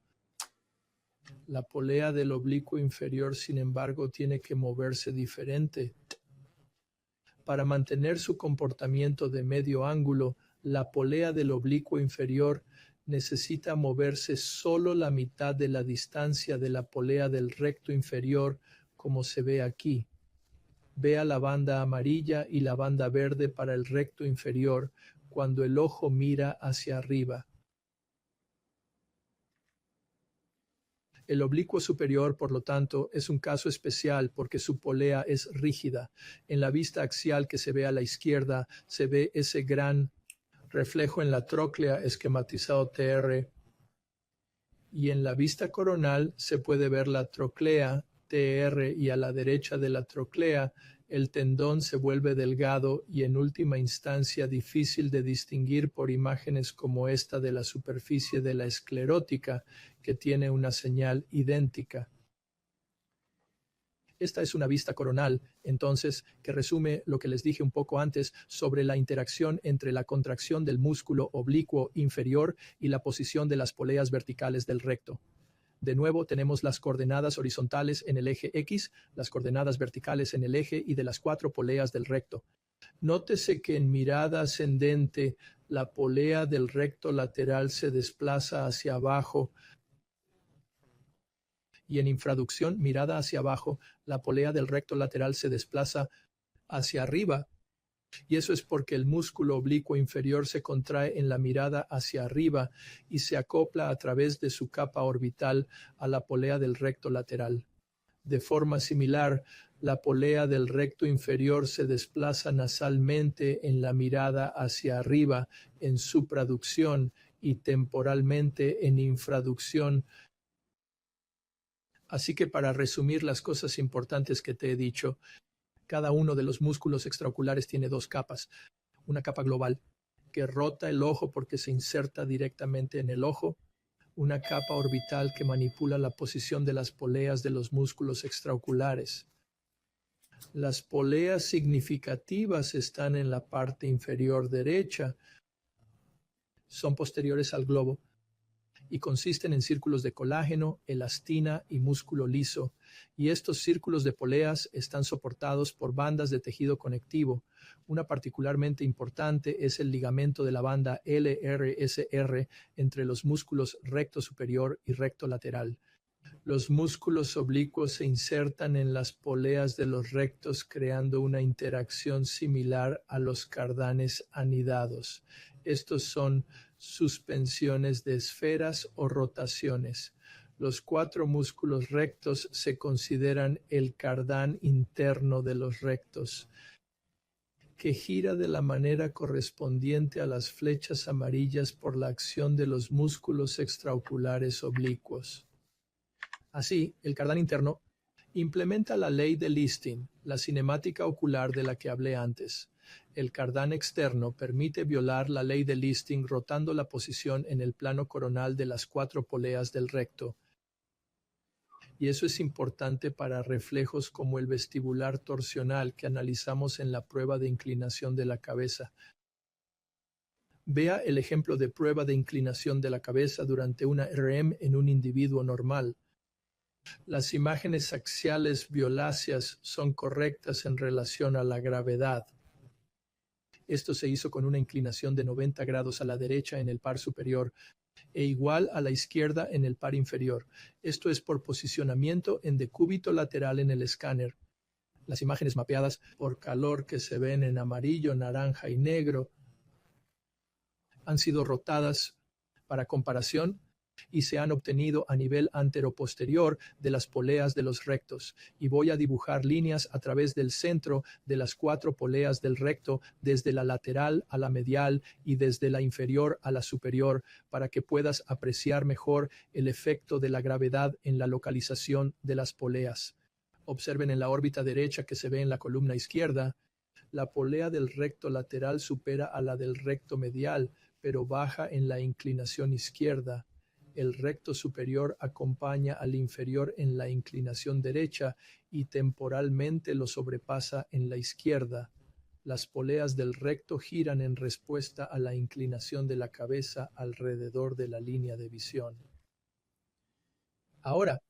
La polea del oblicuo inferior, sin embargo, tiene que moverse diferente. Para mantener su comportamiento de medio ángulo, la polea del oblicuo inferior necesita moverse solo la mitad de la distancia de la polea del recto inferior, como se ve aquí. Vea la banda amarilla y la banda verde para el recto inferior cuando el ojo mira hacia arriba. El oblicuo superior, por lo tanto, es un caso especial porque su polea es rígida. En la vista axial que se ve a la izquierda, se ve ese gran reflejo en la tróclea esquematizado TR. Y en la vista coronal se puede ver la troclea TR, y a la derecha de la troclea el tendón se vuelve delgado y en última instancia difícil de distinguir por imágenes como esta de la superficie de la esclerótica, que tiene una señal idéntica. Esta es una vista coronal, entonces, que resume lo que les dije un poco antes sobre la interacción entre la contracción del músculo oblicuo inferior y la posición de las poleas verticales del recto. De nuevo tenemos las coordenadas horizontales en el eje X, las coordenadas verticales en el eje y de las 4 poleas del recto. Nótese que en mirada ascendente la polea del recto lateral se desplaza hacia abajo y en infraducción, mirada hacia abajo, la polea del recto lateral se desplaza hacia arriba. Y eso es porque el músculo oblicuo inferior se contrae en la mirada hacia arriba y se acopla a través de su capa orbital a la polea del recto lateral. De forma similar, la polea del recto inferior se desplaza nasalmente en la mirada hacia arriba en supraducción y temporalmente en infraducción. Así que para resumir las cosas importantes que te he dicho, cada uno de los músculos extraoculares tiene 2 capas. Una capa global, que rota el ojo porque se inserta directamente en el ojo. Una capa orbital que manipula la posición de las poleas de los músculos extraoculares. Las poleas significativas están en la parte inferior derecha. Son posteriores al globo y consisten en círculos de colágeno, elastina y músculo liso, y estos círculos de poleas están soportados por bandas de tejido conectivo. Una particularmente importante es el ligamento de la banda LRSR entre los músculos recto superior y recto lateral. Los músculos oblicuos se insertan en las poleas de los rectos creando una interacción similar a los cardanes anidados. Estos son suspensiones de esferas o rotaciones. Los 4 músculos rectos se consideran el cardán interno de los rectos, que gira de la manera correspondiente a las flechas amarillas por la acción de los músculos extraoculares oblicuos. Así, el cardán interno implementa la ley de Listing, la cinemática ocular de la que hablé antes. El cardán externo permite violar la ley de Listing rotando la posición en el plano coronal de las 4 poleas del recto. Y eso es importante para reflejos como el vestibular torsional que analizamos en la prueba de inclinación de la cabeza. Vea el ejemplo de prueba de inclinación de la cabeza durante una REM en un individuo normal. Las imágenes axiales violáceas son correctas en relación a la gravedad. Esto se hizo con una inclinación de 90 grados a la derecha en el par superior e igual a la izquierda en el par inferior. Esto es por posicionamiento en decúbito lateral en el escáner. Las imágenes mapeadas por calor que se ven en amarillo, naranja y negro han sido rotadas para comparación y se han obtenido a nivel anteroposterior de las poleas de los rectos, y voy a dibujar líneas a través del centro de las 4 poleas del recto, desde la lateral a la medial y desde la inferior a la superior, para que puedas apreciar mejor el efecto de la gravedad en la localización de las poleas. Observen en la órbita derecha que se ve en la columna izquierda, la polea del recto lateral supera a la del recto medial, pero baja en la inclinación izquierda. El recto superior acompaña al inferior en la inclinación derecha y temporalmente lo sobrepasa en la izquierda. Las poleas del recto giran en respuesta a la inclinación de la cabeza alrededor de la línea de visión. Ahora,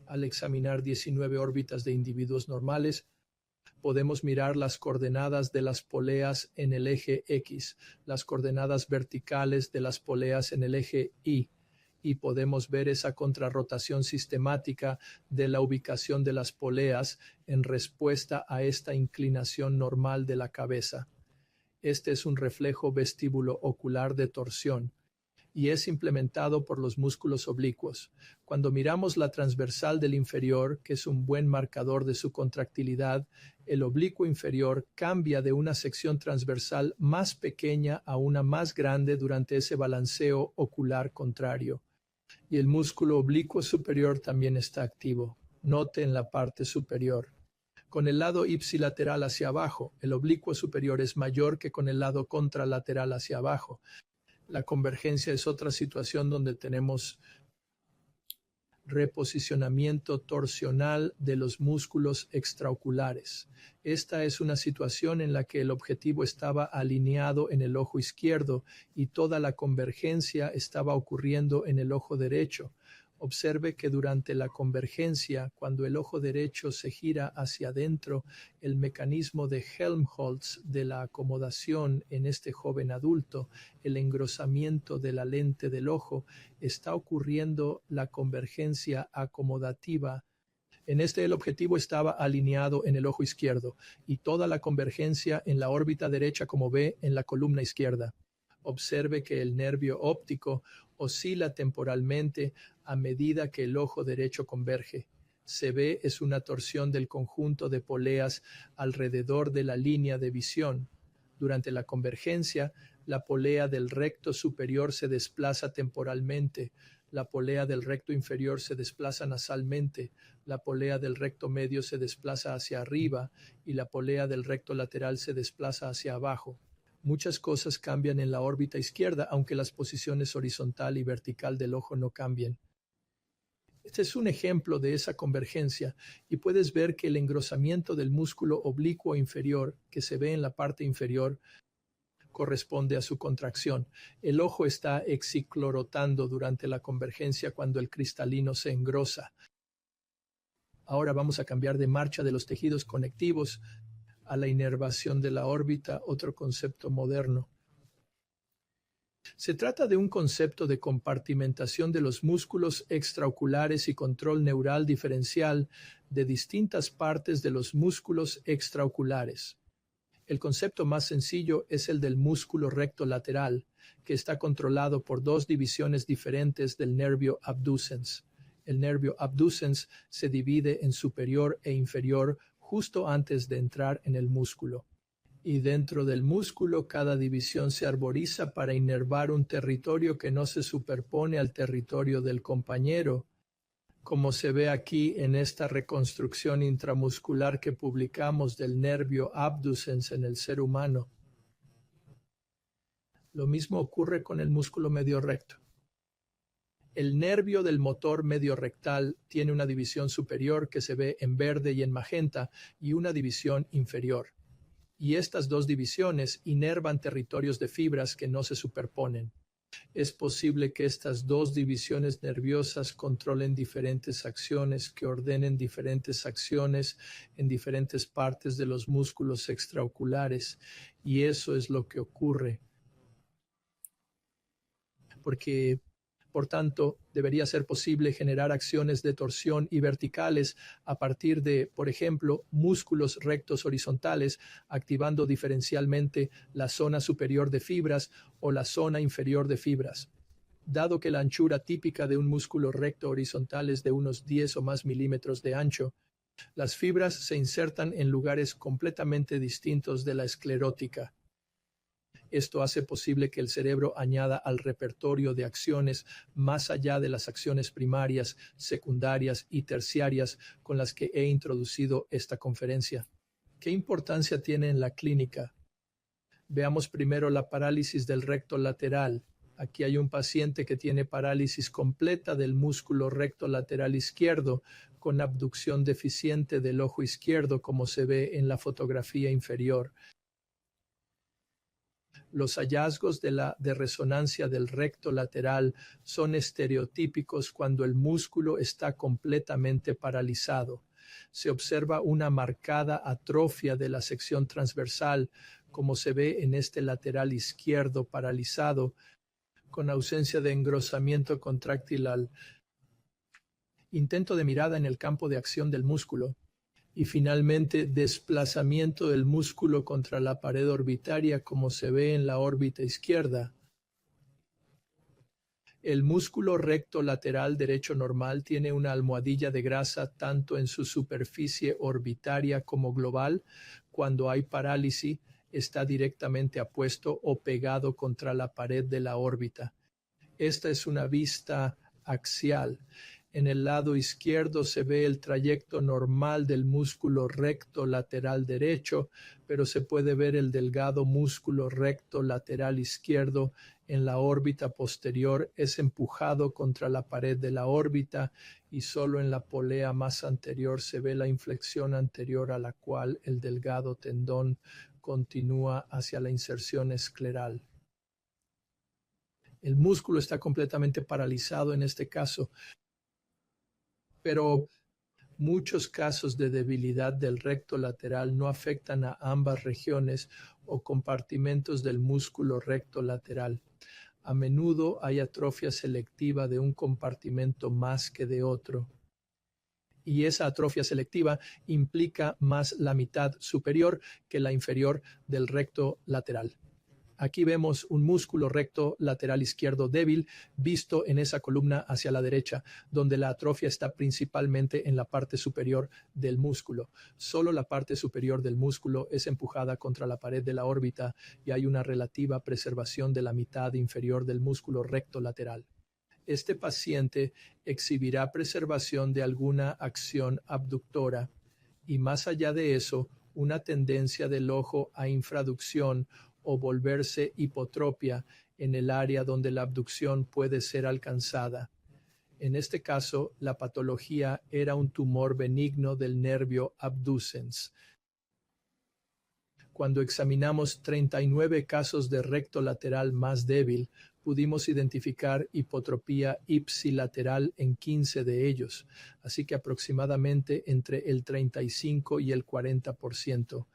al examinar 19 órbitas de individuos normales, podemos mirar las coordenadas de las poleas en el eje X, las coordenadas verticales de las poleas en el eje Y, y podemos ver esa contrarrotación sistemática de la ubicación de las poleas en respuesta a esta inclinación normal de la cabeza. Este es un reflejo vestíbulo ocular de torsión y es implementado por los músculos oblicuos. Cuando miramos la transversal del inferior, que es un buen marcador de su contractilidad, el oblicuo inferior cambia de una sección transversal más pequeña a una más grande durante ese balanceo ocular contrario. Y el músculo oblicuo superior también está activo. Note en la parte superior. Con el lado ipsilateral hacia abajo, el oblicuo superior es mayor que con el lado contralateral hacia abajo. La convergencia es otra situación donde tenemos reposicionamiento torsional de los músculos extraoculares. Esta es una situación en la que el objetivo estaba alineado en el ojo izquierdo y toda la convergencia estaba ocurriendo en el ojo derecho. Observe que durante la convergencia, cuando el ojo derecho se gira hacia adentro, el mecanismo de Helmholtz de la acomodación en este joven adulto, el engrosamiento de la lente del ojo, está ocurriendo la convergencia acomodativa. En este el objetivo estaba alineado en el ojo izquierdo y toda la convergencia en la órbita derecha, como ve en la columna izquierda. Observe que el nervio óptico oscila temporalmente a medida que el ojo derecho converge. Se ve es una torsión del conjunto de poleas alrededor de la línea de visión. Durante la convergencia, la polea del recto superior se desplaza temporalmente, la polea del recto inferior se desplaza nasalmente, la polea del recto medio se desplaza hacia arriba y la polea del recto lateral se desplaza hacia abajo. Muchas cosas cambian en la órbita izquierda, aunque las posiciones horizontal y vertical del ojo no cambien. Este es un ejemplo de esa convergencia y puedes ver que el engrosamiento del músculo oblicuo inferior, que se ve en la parte inferior, corresponde a su contracción. El ojo está exciclorotando durante la convergencia cuando el cristalino se engrosa. Ahora vamos a cambiar de marcha de los tejidos conectivos a la inervación de la órbita, otro concepto moderno. Se trata de un concepto de compartimentación de los músculos extraoculares y control neural diferencial de distintas partes de los músculos extraoculares. El concepto más sencillo es el del músculo recto lateral, que está controlado por 2 divisiones diferentes del nervio abducens. El nervio abducens se divide en superior e inferior justo antes de entrar en el músculo. Y dentro del músculo cada división se arboriza para inervar un territorio que no se superpone al territorio del compañero, como se ve aquí en esta reconstrucción intramuscular que publicamos del nervio abducens en el ser humano. Lo mismo ocurre con el músculo medio recto. El nervio del motor medio rectal tiene una división superior que se ve en verde y en magenta y una división inferior. Y estas 2 divisiones inervan territorios de fibras que no se superponen. Es posible que estas 2 divisiones nerviosas controlen diferentes acciones, que ordenen diferentes acciones en diferentes partes de los músculos extraoculares, y eso es lo que ocurre. Porque por tanto, debería ser posible generar acciones de torsión y verticales a partir de, por ejemplo, músculos rectos horizontales, activando diferencialmente la zona superior de fibras o la zona inferior de fibras. Dado que la anchura típica de un músculo recto horizontal es de unos 10 o más milímetros de ancho, las fibras se insertan en lugares completamente distintos de la esclerótica. Esto hace posible que el cerebro añada al repertorio de acciones más allá de las acciones primarias, secundarias y terciarias con las que he introducido esta conferencia. ¿Qué importancia tiene en la clínica? Veamos primero la parálisis del recto lateral. Aquí hay un paciente que tiene parálisis completa del músculo recto lateral izquierdo con abducción deficiente del ojo izquierdo, como se ve en la fotografía inferior. Los hallazgos de resonancia del recto lateral son estereotípicos cuando el músculo está completamente paralizado. Se observa una marcada atrofia de la sección transversal, como se ve en este lateral izquierdo paralizado, con ausencia de engrosamiento contráctil, intento de mirada en el campo de acción del músculo, y finalmente desplazamiento del músculo contra la pared orbitaria, como se ve en la órbita izquierda. El músculo recto lateral derecho normal tiene una almohadilla de grasa tanto en su superficie orbitaria como global. Cuando hay parálisis, está directamente apuesto o pegado contra la pared de la órbita. Esta es una vista axial. En el lado izquierdo se ve el trayecto normal del músculo recto lateral derecho, pero se puede ver el delgado músculo recto lateral izquierdo en la órbita posterior. Es empujado contra la pared de la órbita y solo en la polea más anterior se ve la inflexión anterior a la cual el delgado tendón continúa hacia la inserción escleral. El músculo está completamente paralizado en este caso, pero muchos casos de debilidad del recto lateral no afectan a ambas regiones o compartimentos del músculo recto lateral. A menudo hay atrofia selectiva de un compartimento más que de otro, y esa atrofia selectiva implica más la mitad superior que la inferior del recto lateral. Aquí vemos un músculo recto lateral izquierdo débil visto en esa columna hacia la derecha, donde la atrofia está principalmente en la parte superior del músculo. Solo la parte superior del músculo es empujada contra la pared de la órbita y hay una relativa preservación de la mitad inferior del músculo recto lateral. Este paciente exhibirá preservación de alguna acción abductora y, más allá de eso, una tendencia del ojo a infraducción o volverse hipotropia en el área donde la abducción puede ser alcanzada. En este caso, la patología era un tumor benigno del nervio abducens. Cuando examinamos 39 casos de recto lateral más débil, pudimos identificar hipotropía ipsilateral en 15 de ellos, así que aproximadamente entre el 35 y el 40%.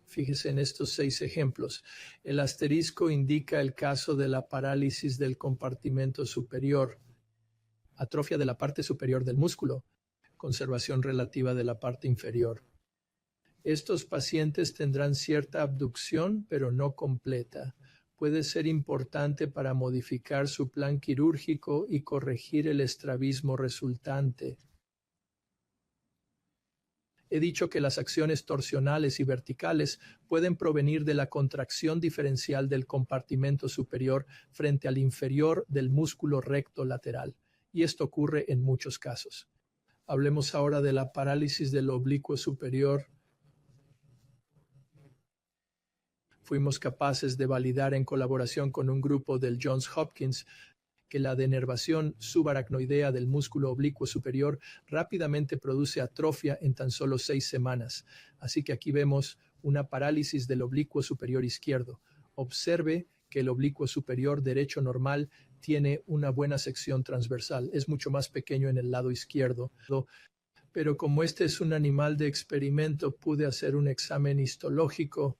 Fíjese en estos 6 ejemplos. El asterisco indica el caso de la parálisis del compartimento superior, atrofia de la parte superior del músculo, conservación relativa de la parte inferior. Estos pacientes tendrán cierta abducción, pero no completa. Puede ser importante para modificar su plan quirúrgico y corregir el estrabismo resultante. He dicho que las acciones torsionales y verticales pueden provenir de la contracción diferencial del compartimento superior frente al inferior del músculo recto lateral, y esto ocurre en muchos casos. Hablemos ahora de la parálisis del oblicuo superior. Fuimos capaces de validar en colaboración con un grupo del Johns Hopkins que la denervación subaracnoidea del músculo oblicuo superior rápidamente produce atrofia en tan solo 6 semanas. Así que aquí vemos una parálisis del oblicuo superior izquierdo. Observe que el oblicuo superior derecho normal tiene una buena sección transversal. Es mucho más pequeño en el lado izquierdo. Pero como este es un animal de experimento, pude hacer un examen histológico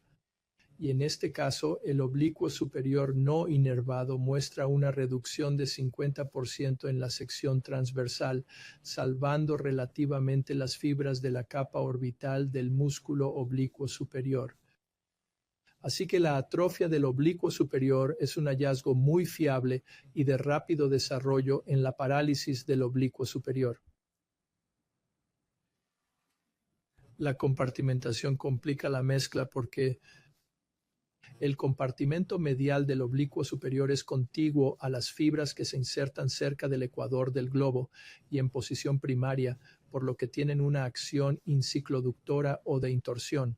y en este caso el oblicuo superior no inervado muestra una reducción de 50% en la sección transversal, salvando relativamente las fibras de la capa orbital del músculo oblicuo superior. Así que la atrofia del oblicuo superior es un hallazgo muy fiable y de rápido desarrollo en la parálisis del oblicuo superior. La compartimentación complica la mezcla porque el compartimento medial del oblicuo superior es contiguo a las fibras que se insertan cerca del ecuador del globo y en posición primaria, por lo que tienen una acción incicloductora o de intorsión.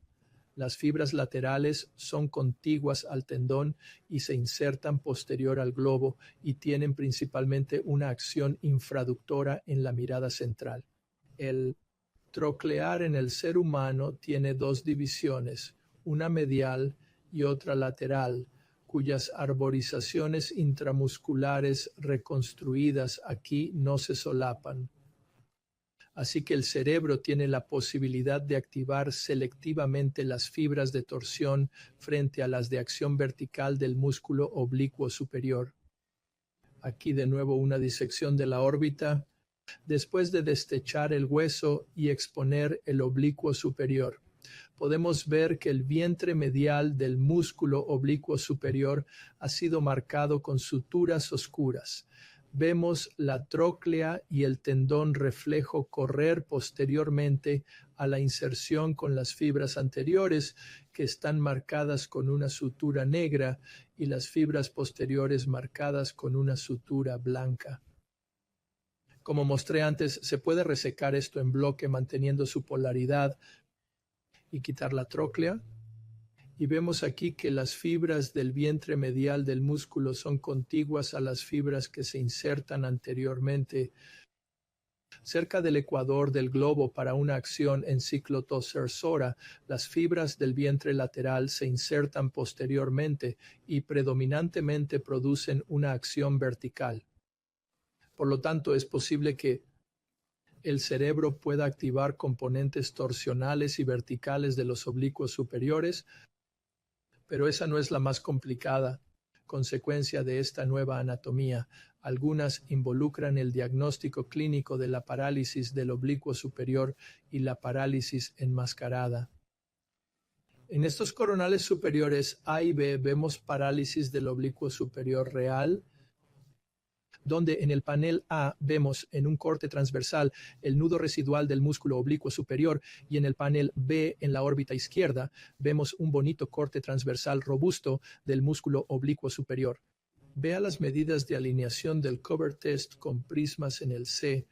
Las fibras laterales son contiguas al tendón y se insertan posterior al globo y tienen principalmente una acción infraductora en la mirada central. El troclear en el ser humano tiene dos divisiones, una medial y otra lateral, cuyas arborizaciones intramusculares reconstruidas aquí no se solapan. Así que el cerebro tiene la posibilidad de activar selectivamente las fibras de torsión frente a las de acción vertical del músculo oblicuo superior. Aquí de nuevo una disección de la órbita, después de destechar el hueso y exponer el oblicuo superior. Podemos ver que el vientre medial del músculo oblicuo superior ha sido marcado con suturas oscuras. Vemos la tróclea y el tendón reflejo correr posteriormente a la inserción con las fibras anteriores, que están marcadas con una sutura negra, y las fibras posteriores marcadas con una sutura blanca. Como mostré antes, se puede resecar esto en bloque manteniendo su polaridad y quitar la tróclea. Y vemos aquí que las fibras del vientre medial del músculo son contiguas a las fibras que se insertan anteriormente cerca del ecuador del globo para una acción en ciclotocersora. Las fibras del vientre lateral se insertan posteriormente y predominantemente producen una acción vertical. Por lo tanto, es posible que el cerebro pueda activar componentes torsionales y verticales de los oblicuos superiores, pero esa no es la más complicada consecuencia de esta nueva anatomía. Algunas involucran el diagnóstico clínico de la parálisis del oblicuo superior y la parálisis enmascarada. En estos coronales superiores A y B vemos parálisis del oblicuo superior real, donde en el panel A vemos en un corte transversal el nudo residual del músculo oblicuo superior y en el panel B, en la órbita izquierda, vemos un bonito corte transversal robusto del músculo oblicuo superior. Vea las medidas de alineación del cover test con prismas en el C.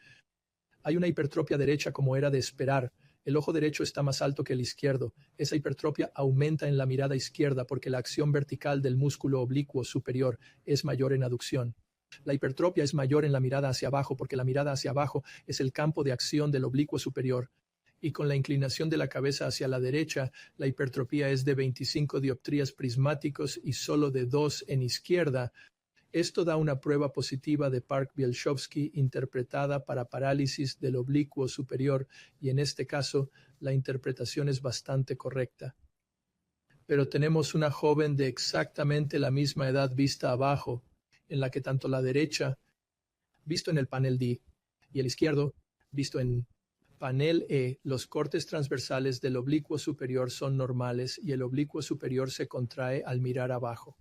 Hay una hipertrofia derecha como era de esperar. El ojo derecho está más alto que el izquierdo. Esa hipertrofia aumenta en la mirada izquierda porque la acción vertical del músculo oblicuo superior es mayor en aducción. La hipertrofia es mayor en la mirada hacia abajo porque la mirada hacia abajo es el campo de acción del oblicuo superior. Y con la inclinación de la cabeza hacia la derecha, la hipertrofia es de 25 dioptrías prismáticos y solo de 2 en izquierda. Esto da una prueba positiva de Park-Bielchowski interpretada para parálisis del oblicuo superior y en este caso la interpretación es bastante correcta. Pero tenemos una joven de exactamente la misma edad vista abajo, en la que tanto la derecha, visto en el panel D, y el izquierdo, visto en panel E, los cortes transversales del oblicuo superior son normales y el oblicuo superior se contrae al mirar abajo.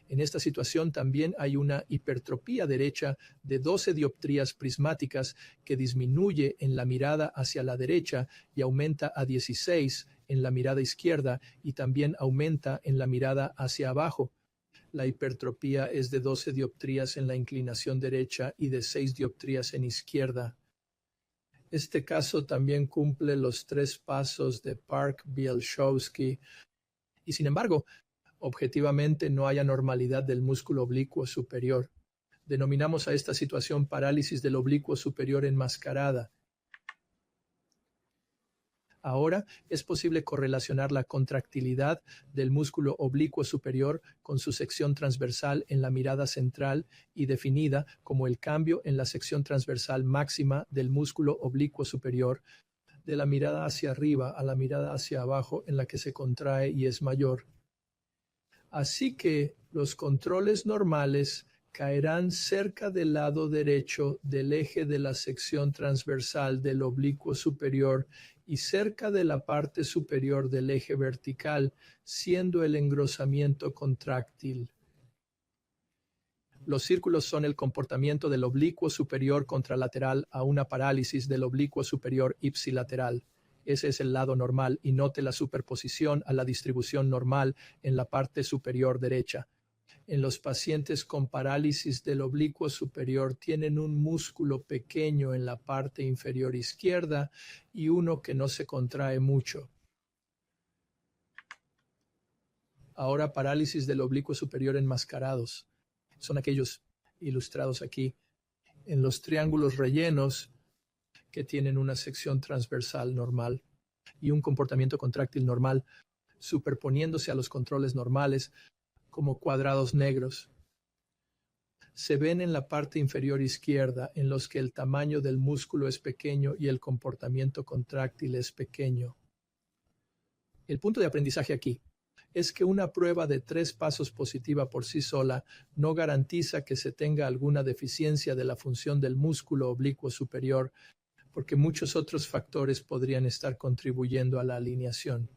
En esta situación también hay una hipertrofia derecha de 12 dioptrías prismáticas que disminuye en la mirada hacia la derecha y aumenta a 16 en la mirada izquierda y también aumenta en la mirada hacia abajo. La hipertrofia es de 12 dioptrías en la inclinación derecha y de 6 dioptrías en izquierda. Este caso también cumple los 3 pasos de Park-Bielchowski y, sin embargo, objetivamente no hay anormalidad del músculo oblicuo superior. Denominamos a esta situación parálisis del oblicuo superior enmascarada. Ahora es posible correlacionar la contractilidad del músculo oblicuo superior con su sección transversal en la mirada central y definida como el cambio en la sección transversal máxima del músculo oblicuo superior de la mirada hacia arriba a la mirada hacia abajo en la que se contrae y es mayor. Así que los controles normales caerán cerca del lado derecho del eje de la sección transversal del oblicuo superior y cerca de la parte superior del eje vertical, siendo el engrosamiento contráctil. Los círculos son el comportamiento del oblicuo superior contralateral a una parálisis del oblicuo superior ipsilateral. Ese es el lado normal y note la superposición a la distribución normal en la parte superior derecha. En los pacientes con parálisis del oblicuo superior tienen un músculo pequeño en la parte inferior izquierda y uno que no se contrae mucho. Ahora, parálisis del oblicuo superior enmascarados. Son aquellos ilustrados aquí en los triángulos rellenos que tienen una sección transversal normal y un comportamiento contráctil normal, superponiéndose a los controles normales como cuadrados negros. Se ven en la parte inferior izquierda en los que el tamaño del músculo es pequeño y el comportamiento contráctil es pequeño. El punto de aprendizaje aquí es que una prueba de 3 pasos positiva por sí sola no garantiza que se tenga alguna deficiencia de la función del músculo oblicuo superior, porque muchos otros factores podrían estar contribuyendo a la alineación.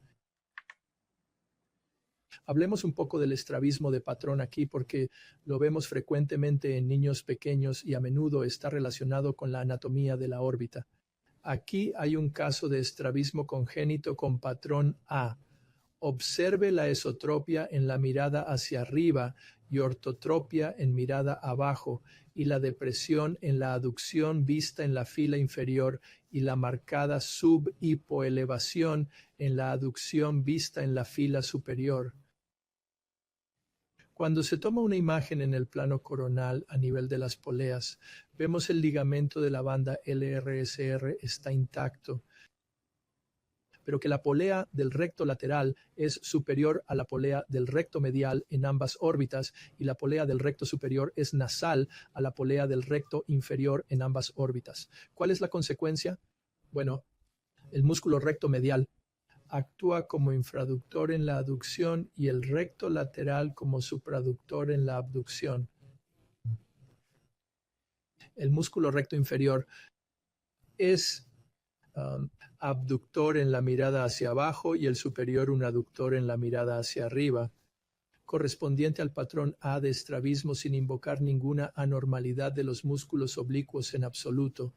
Hablemos un poco del estrabismo de patrón aquí porque lo vemos frecuentemente en niños pequeños y a menudo está relacionado con la anatomía de la órbita. Aquí hay un caso de estrabismo congénito con patrón A. Observe la esotropia en la mirada hacia arriba y ortotropia en mirada abajo y la depresión en la aducción vista en la fila inferior y la marcada subhipoelevación en la aducción vista en la fila superior. Cuando se toma una imagen en el plano coronal a nivel de las poleas, vemos el ligamento de la banda LRSR está intacto, pero que la polea del recto lateral es superior a la polea del recto medial en ambas órbitas y la polea del recto superior es nasal a la polea del recto inferior en ambas órbitas. ¿Cuál es la consecuencia? Bueno, el músculo recto medial actúa como infraductor en la aducción y el recto lateral como supraductor en la abducción. El músculo recto inferior es abductor en la mirada hacia abajo y el superior un aductor en la mirada hacia arriba, correspondiente al patrón A de estrabismo sin invocar ninguna anormalidad de los músculos oblicuos en absoluto.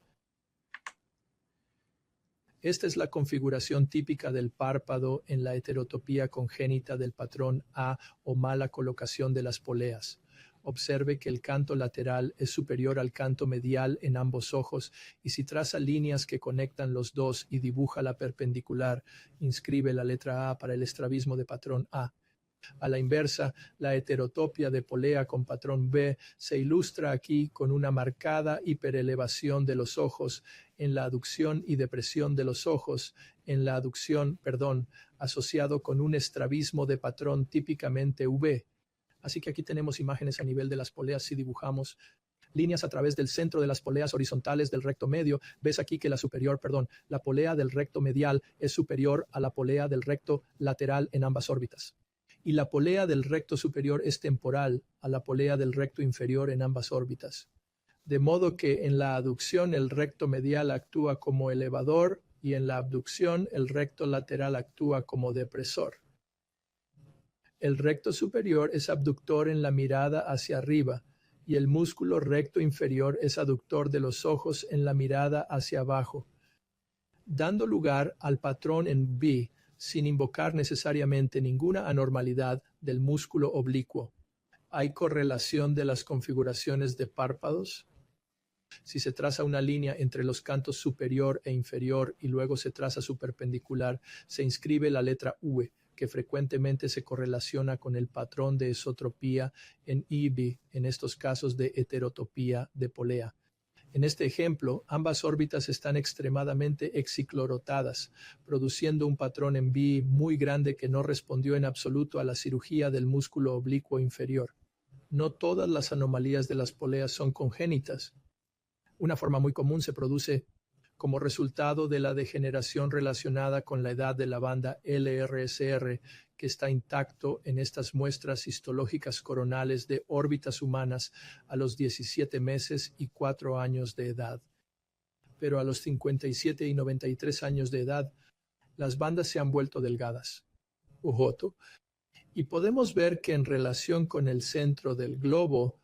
Esta es la configuración típica del párpado en la heterotopía congénita del patrón A o mala colocación de las poleas. Observe que el canto lateral es superior al canto medial en ambos ojos y si traza líneas que conectan los dos y dibuja la perpendicular, inscribe la letra A para el estrabismo de patrón A. A la inversa, la heterotopia de polea con patrón B se ilustra aquí con una marcada hiperelevación de los ojos en la aducción y depresión de los ojos en la aducción, asociado con un estrabismo de patrón típicamente V. Así que aquí tenemos imágenes a nivel de las poleas si dibujamos líneas a través del centro de las poleas horizontales del recto medio. Ves aquí que la polea del recto medial es superior a la polea del recto lateral en ambas órbitas. Y la polea del recto superior es temporal a la polea del recto inferior en ambas órbitas. De modo que en la aducción el recto medial actúa como elevador y en la abducción el recto lateral actúa como depresor. El recto superior es abductor en la mirada hacia arriba y el músculo recto inferior es aductor de los ojos en la mirada hacia abajo, dando lugar al patrón en B sin invocar necesariamente ninguna anormalidad del músculo oblicuo. ¿Hay correlación de las configuraciones de párpados? Si se traza una línea entre los cantos superior e inferior y luego se traza su perpendicular, se inscribe la letra V, que frecuentemente se correlaciona con el patrón de esotropía en IB, en estos casos de heterotopía de polea. En este ejemplo, ambas órbitas están extremadamente exciclorotadas, produciendo un patrón en B muy grande que no respondió en absoluto a la cirugía del músculo oblicuo inferior. No todas las anomalías de las poleas son congénitas. Una forma muy común se produce como resultado de la degeneración relacionada con la edad de la banda LRSR, que está intacto en estas muestras histológicas coronales de órbitas humanas a los 17 meses y 4 años de edad. Pero a los 57 y 93 años de edad, las bandas se han vuelto delgadas, ujoto, y podemos ver que en relación con el centro del globo,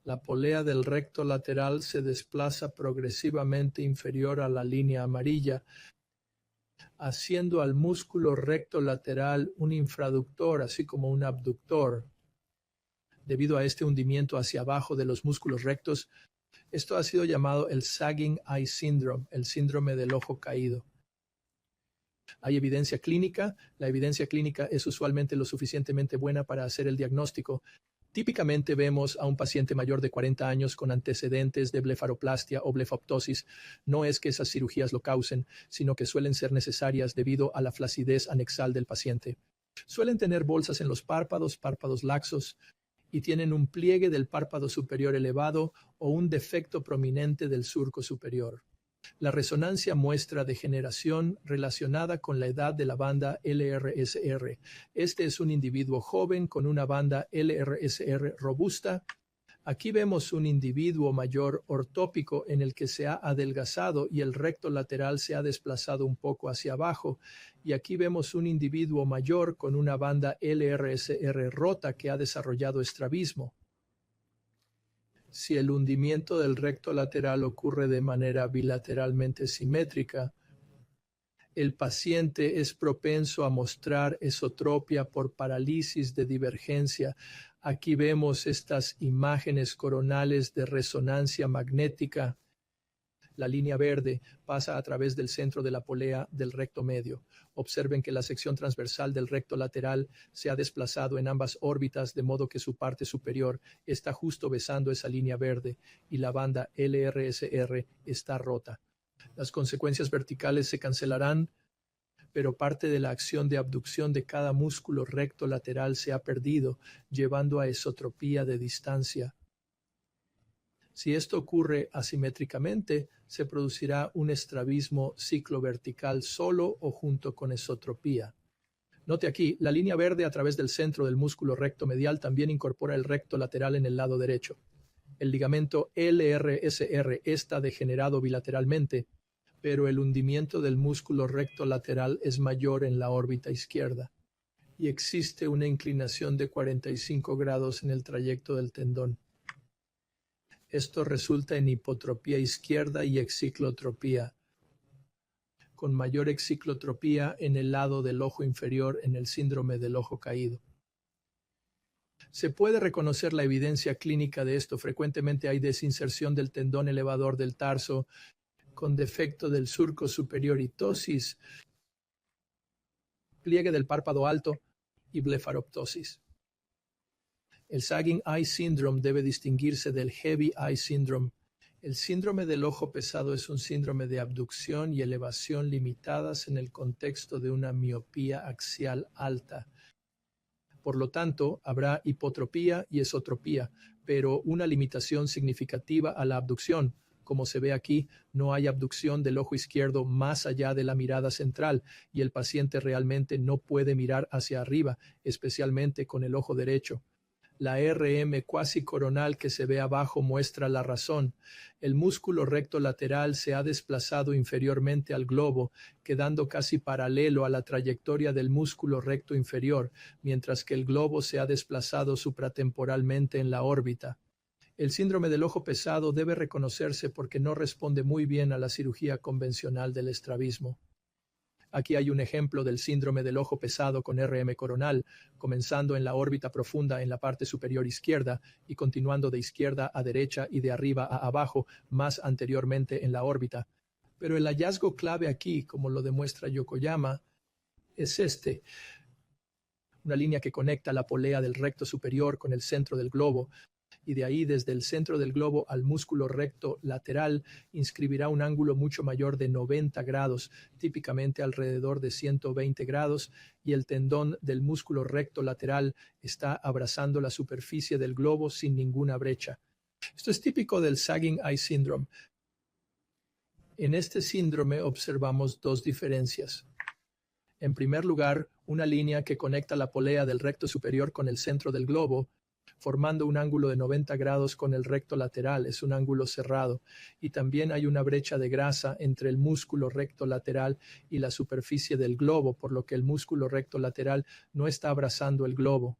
la polea del recto lateral se desplaza progresivamente inferior a la línea amarilla, haciendo al músculo recto lateral un infraductor, así como un abductor. Debido a este hundimiento hacia abajo de los músculos rectos, esto ha sido llamado el sagging eye syndrome, el síndrome del ojo caído. ¿Hay evidencia clínica? La evidencia clínica es usualmente lo suficientemente buena para hacer el diagnóstico. Típicamente vemos a un paciente mayor de 40 años con antecedentes de blefaroplastia o blefoptosis. No es que esas cirugías lo causen, sino que suelen ser necesarias debido a la flacidez anexal del paciente. Suelen tener bolsas en los párpados, párpados laxos, y tienen un pliegue del párpado superior elevado o un defecto prominente del surco superior. La resonancia muestra degeneración relacionada con la edad de la banda LRSR. Este es un individuo joven con una banda LRSR robusta. Aquí vemos un individuo mayor ortópico en el que se ha adelgazado y el recto lateral se ha desplazado un poco hacia abajo. Y aquí vemos un individuo mayor con una banda LRSR rota que ha desarrollado estrabismo. Si el hundimiento del recto lateral ocurre de manera bilateralmente simétrica, el paciente es propenso a mostrar esotropia por parálisis de divergencia. Aquí vemos estas imágenes coronales de resonancia magnética. La línea verde pasa a través del centro de la polea del recto medio. Observen que la sección transversal del recto lateral se ha desplazado en ambas órbitas de modo que su parte superior está justo besando esa línea verde y la banda LRSR está rota. Las consecuencias verticales se cancelarán, pero parte de la acción de abducción de cada músculo recto lateral se ha perdido, llevando a esotropía de distancia. Si esto ocurre asimétricamente, se producirá un estrabismo ciclovertical solo o junto con esotropía. Note aquí, la línea verde a través del centro del músculo recto medial también incorpora el recto lateral en el lado derecho. El ligamento LRSR está degenerado bilateralmente, pero el hundimiento del músculo recto lateral es mayor en la órbita izquierda, y existe una inclinación de 45 grados en el trayecto del tendón. Esto resulta en hipotropía izquierda y exciclotropía, con mayor exciclotropía en el lado del ojo inferior en el síndrome del ojo caído. Se puede reconocer la evidencia clínica de esto. Frecuentemente hay desinserción del tendón elevador del tarso con defecto del surco superior y ptosis, pliegue del párpado alto y blefaroptosis. El sagging eye syndrome debe distinguirse del heavy eye syndrome. El síndrome del ojo pesado es un síndrome de abducción y elevación limitadas en el contexto de una miopía axial alta. Por lo tanto, habrá hipotropía y esotropía, pero una limitación significativa a la abducción. Como se ve aquí, no hay abducción del ojo izquierdo más allá de la mirada central y el paciente realmente no puede mirar hacia arriba, especialmente con el ojo derecho. La RM cuasi coronal que se ve abajo muestra la razón. El músculo recto lateral se ha desplazado inferiormente al globo, quedando casi paralelo a la trayectoria del músculo recto inferior, mientras que el globo se ha desplazado supratemporalmente en la órbita. El síndrome del ojo pesado debe reconocerse porque no responde muy bien a la cirugía convencional del estrabismo. Aquí hay un ejemplo del síndrome del ojo pesado con RM coronal, comenzando en la órbita profunda en la parte superior izquierda y continuando de izquierda a derecha y de arriba a abajo, más anteriormente en la órbita. Pero el hallazgo clave aquí, como lo demuestra Yokoyama, es este. Una línea que conecta la polea del recto superior con el centro del globo, y de ahí desde el centro del globo al músculo recto lateral inscribirá un ángulo mucho mayor de 90 grados, típicamente alrededor de 120 grados, y el tendón del músculo recto lateral está abrazando la superficie del globo sin ninguna brecha. Esto es típico del sagging eye syndrome. En este síndrome observamos dos diferencias. En primer lugar, una línea que conecta la polea del recto superior con el centro del globo, formando un ángulo de 90 grados con el recto lateral. Es un ángulo cerrado. Y también hay una brecha de grasa entre el músculo recto lateral y la superficie del globo, por lo que el músculo recto lateral no está abrazando el globo.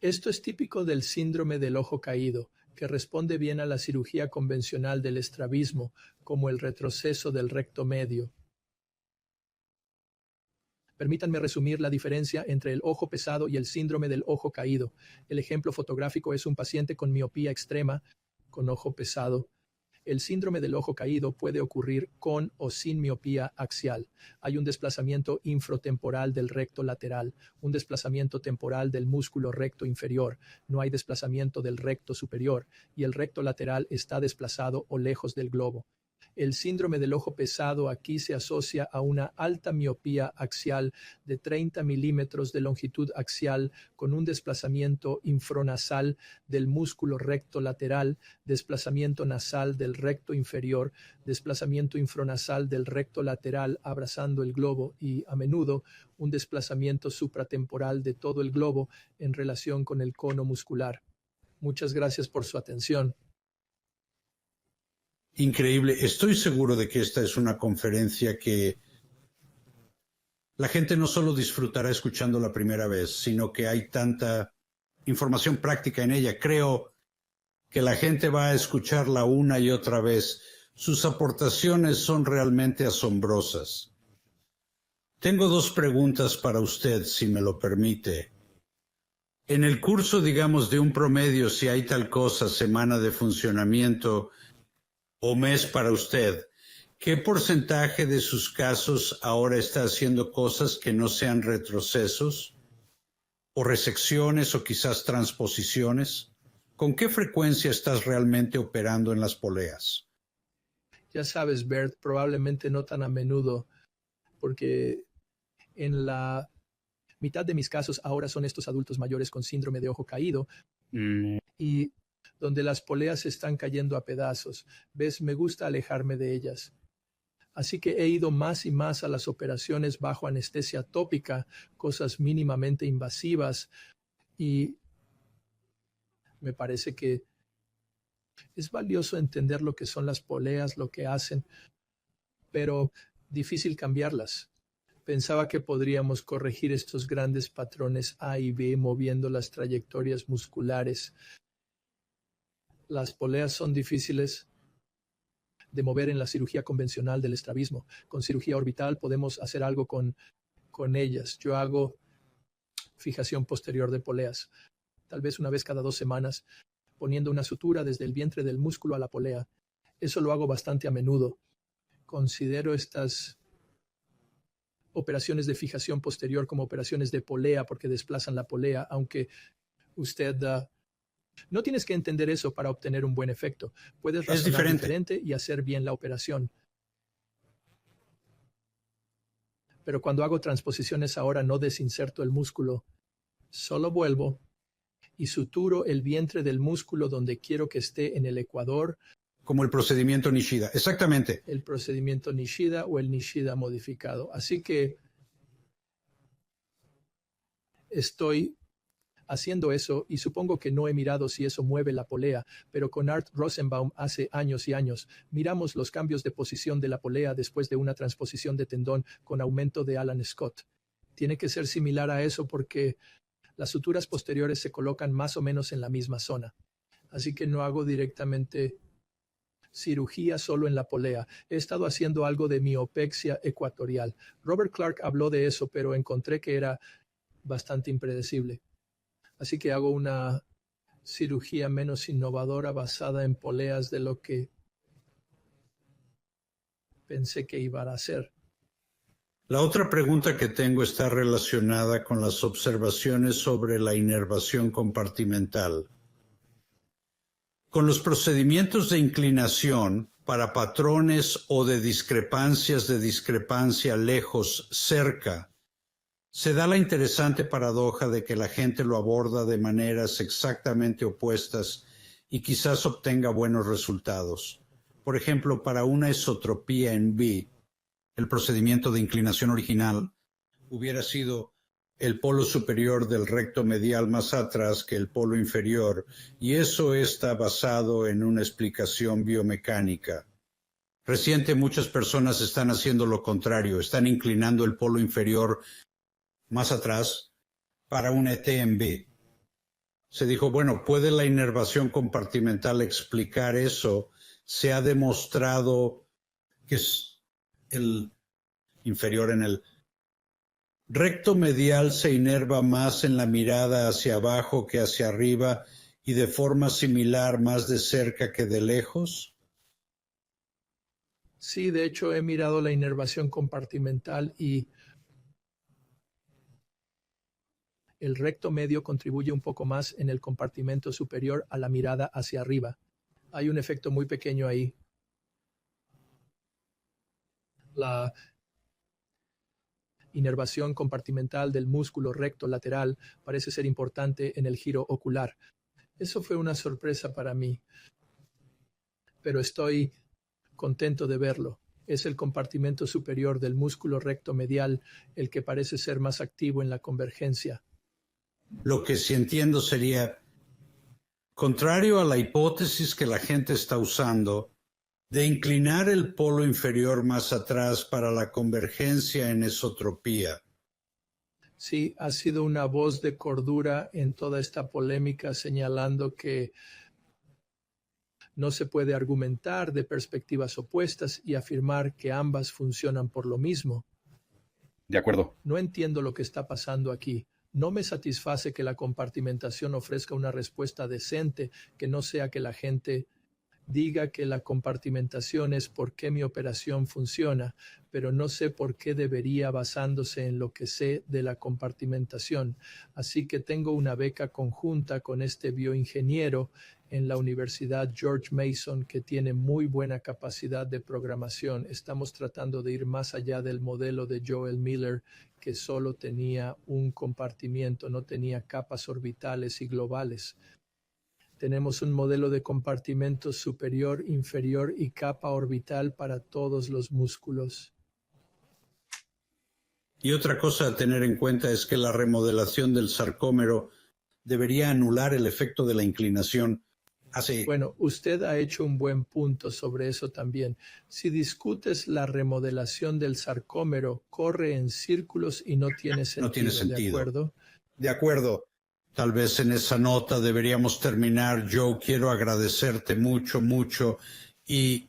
Esto es típico del síndrome del ojo caído, que responde bien a la cirugía convencional del estrabismo, como el retroceso del recto medio. Permítanme resumir la diferencia entre el ojo pesado y el síndrome del ojo caído. El ejemplo fotográfico es un paciente con miopía extrema, con ojo pesado. El síndrome del ojo caído puede ocurrir con o sin miopía axial. Hay un desplazamiento infratemporal del recto lateral, un desplazamiento temporal del músculo recto inferior. No hay desplazamiento del recto superior y el recto lateral está desplazado o lejos del globo. El síndrome del ojo pesado aquí se asocia a una alta miopía axial de 30 milímetros de longitud axial con un desplazamiento infranasal del músculo recto lateral, desplazamiento nasal del recto inferior, desplazamiento infranasal del recto lateral abrazando el globo y, a menudo, un desplazamiento supratemporal de todo el globo en relación con el cono muscular. Muchas gracias por su atención. Increíble. Estoy seguro de que esta es una conferencia que la gente no solo disfrutará escuchando la primera vez, sino que hay tanta información práctica en ella. Creo que la gente va a escucharla una y otra vez. Sus aportaciones son realmente asombrosas. Tengo dos preguntas para usted, si me lo permite. En el curso, digamos, de un promedio, si hay tal cosa, semana de funcionamiento o mes para usted, ¿qué porcentaje de sus casos ahora está haciendo cosas que no sean retrocesos o resecciones o quizás transposiciones? ¿Con qué frecuencia estás realmente operando en las poleas? Ya sabes, Bert, probablemente no tan a menudo, porque en la mitad de mis casos ahora son estos adultos mayores con síndrome de ojo caído y donde las poleas están cayendo a pedazos. ¿Ves? Me gusta alejarme de ellas. Así que he ido más y más a las operaciones bajo anestesia tópica, cosas mínimamente invasivas, y me parece que es valioso entender lo que son las poleas, lo que hacen, pero difícil cambiarlas. Pensaba que podríamos corregir estos grandes patrones A y B moviendo las trayectorias musculares. Las poleas son difíciles de mover en la cirugía convencional del estrabismo. Con cirugía orbital podemos hacer algo con ellas. Yo hago fijación posterior de poleas, tal vez una vez cada 2 semanas, poniendo una sutura desde el vientre del músculo a la polea. Eso lo hago bastante a menudo. Considero estas operaciones de fijación posterior como operaciones de polea porque desplazan la polea, aunque usted no tienes que entender eso para obtener un buen efecto. Puedes razonar diferente y hacer bien la operación. Pero cuando hago transposiciones ahora no desinserto el músculo, solo vuelvo y suturo el vientre del músculo donde quiero que esté en el ecuador. Como el procedimiento Nishida, exactamente. El procedimiento Nishida o el Nishida modificado. Así que estoy haciendo eso y supongo que no he mirado si eso mueve la polea, pero con Art Rosenbaum hace años y años miramos los cambios de posición de la polea después de una transposición de tendón con aumento de Alan Scott. Tiene que ser similar a eso porque las suturas posteriores se colocan más o menos en la misma zona. Así que no hago directamente cirugía solo en la polea. He estado haciendo algo de miopexia ecuatorial. Robert Clark habló de eso, pero encontré que era bastante impredecible. Así que hago una cirugía menos innovadora basada en poleas de lo que pensé que iba a hacer. La otra pregunta que tengo está relacionada con las observaciones sobre la inervación compartimental. Con los procedimientos de inclinación para patrones o de discrepancia lejos, cerca, se da la interesante paradoja de que la gente lo aborda de maneras exactamente opuestas y quizás obtenga buenos resultados. Por ejemplo, para una esotropía en B, el procedimiento de inclinación original hubiera sido el polo superior del recto medial más atrás que el polo inferior, y eso está basado en una explicación biomecánica. Reciente muchas personas están haciendo lo contrario, están inclinando el polo inferior más atrás para un ET en B. Se dijo, bueno, ¿puede la inervación compartimental explicar eso? Se ha demostrado que es el inferior en el recto medial se inerva más en la mirada hacia abajo que hacia arriba y de forma similar más de cerca que de lejos. Sí, de hecho he mirado la inervación compartimental y el recto medio contribuye un poco más en el compartimento superior a la mirada hacia arriba. Hay un efecto muy pequeño ahí. La inervación compartimental del músculo recto lateral parece ser importante en el giro ocular. Eso fue una sorpresa para mí, pero estoy contento de verlo. Es el compartimento superior del músculo recto medial el que parece ser más activo en la convergencia. Lo que sí entiendo sería, contrario a la hipótesis que la gente está usando, de inclinar el polo inferior más atrás para la convergencia en esotropía. Sí, ha sido una voz de cordura en toda esta polémica señalando que no se puede argumentar de perspectivas opuestas y afirmar que ambas funcionan por lo mismo. De acuerdo. No entiendo lo que está pasando aquí. No me satisface que la compartimentación ofrezca una respuesta decente, que no sea que la gente diga que la compartimentación es por qué mi operación funciona, pero no sé por qué debería basándose en lo que sé de la compartimentación. Así que tengo una beca conjunta con este bioingeniero en la Universidad George Mason que tiene muy buena capacidad de programación. Estamos tratando de ir más allá del modelo de Joel Miller, que solo tenía un compartimiento, no tenía capas orbitales y globales. Tenemos un modelo de compartimento superior, inferior y capa orbital para todos los músculos. Y otra cosa a tener en cuenta es que la remodelación del sarcómero debería anular el efecto de la inclinación. Bueno, usted ha hecho un buen punto sobre eso también. Si discutes la remodelación del sarcómero, corre en círculos y no tiene sentido. No tiene sentido. ¿De acuerdo? De acuerdo. Tal vez en esa nota deberíamos terminar. Joe, quiero agradecerte mucho, mucho. Y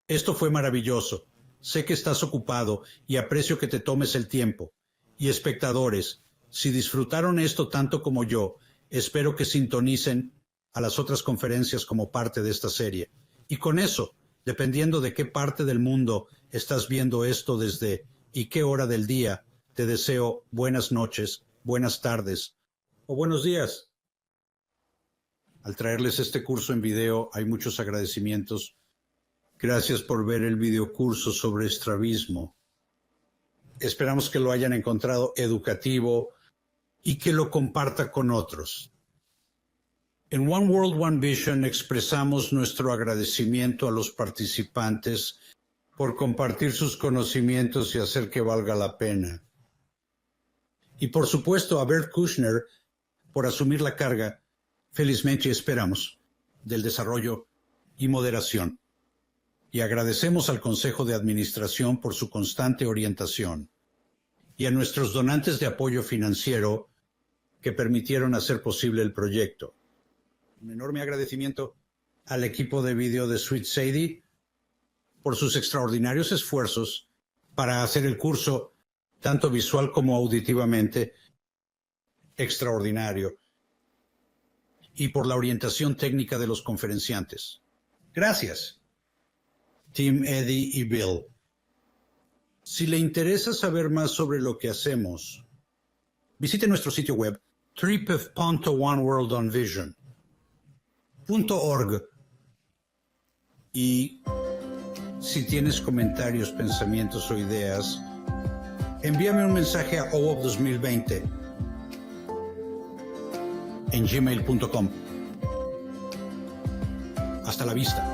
esto fue maravilloso. Sé que estás ocupado y aprecio que te tomes el tiempo. Y espectadores, si disfrutaron esto tanto como yo, espero que sintonicen a las otras conferencias como parte de esta serie. Y con eso, dependiendo de qué parte del mundo estás viendo esto desde y qué hora del día, te deseo buenas noches, buenas tardes o buenos días. Al traerles este curso en video hay muchos agradecimientos. Gracias por ver el videocurso sobre estrabismo. Esperamos que lo hayan encontrado educativo y que lo comparta con otros. En One World, One Vision expresamos nuestro agradecimiento a los participantes por compartir sus conocimientos y hacer que valga la pena. Y por supuesto a Bert Kushner por asumir la carga, felizmente esperamos, del desarrollo y moderación. Y agradecemos al Consejo de Administración por su constante orientación y a nuestros donantes de apoyo financiero que permitieron hacer posible el proyecto. Un enorme agradecimiento al equipo de vídeo de Sweet Sadie por sus extraordinarios esfuerzos para hacer el curso, tanto visual como auditivamente, extraordinario, y por la orientación técnica de los conferenciantes. Gracias, Tim, Eddie y Bill. Si le interesa saber más sobre lo que hacemos, visite nuestro sitio web tripofponto1worldonvision.org y si tienes comentarios, pensamientos o ideas, envíame un mensaje a OWOP2020 en gmail.com. Hasta la vista.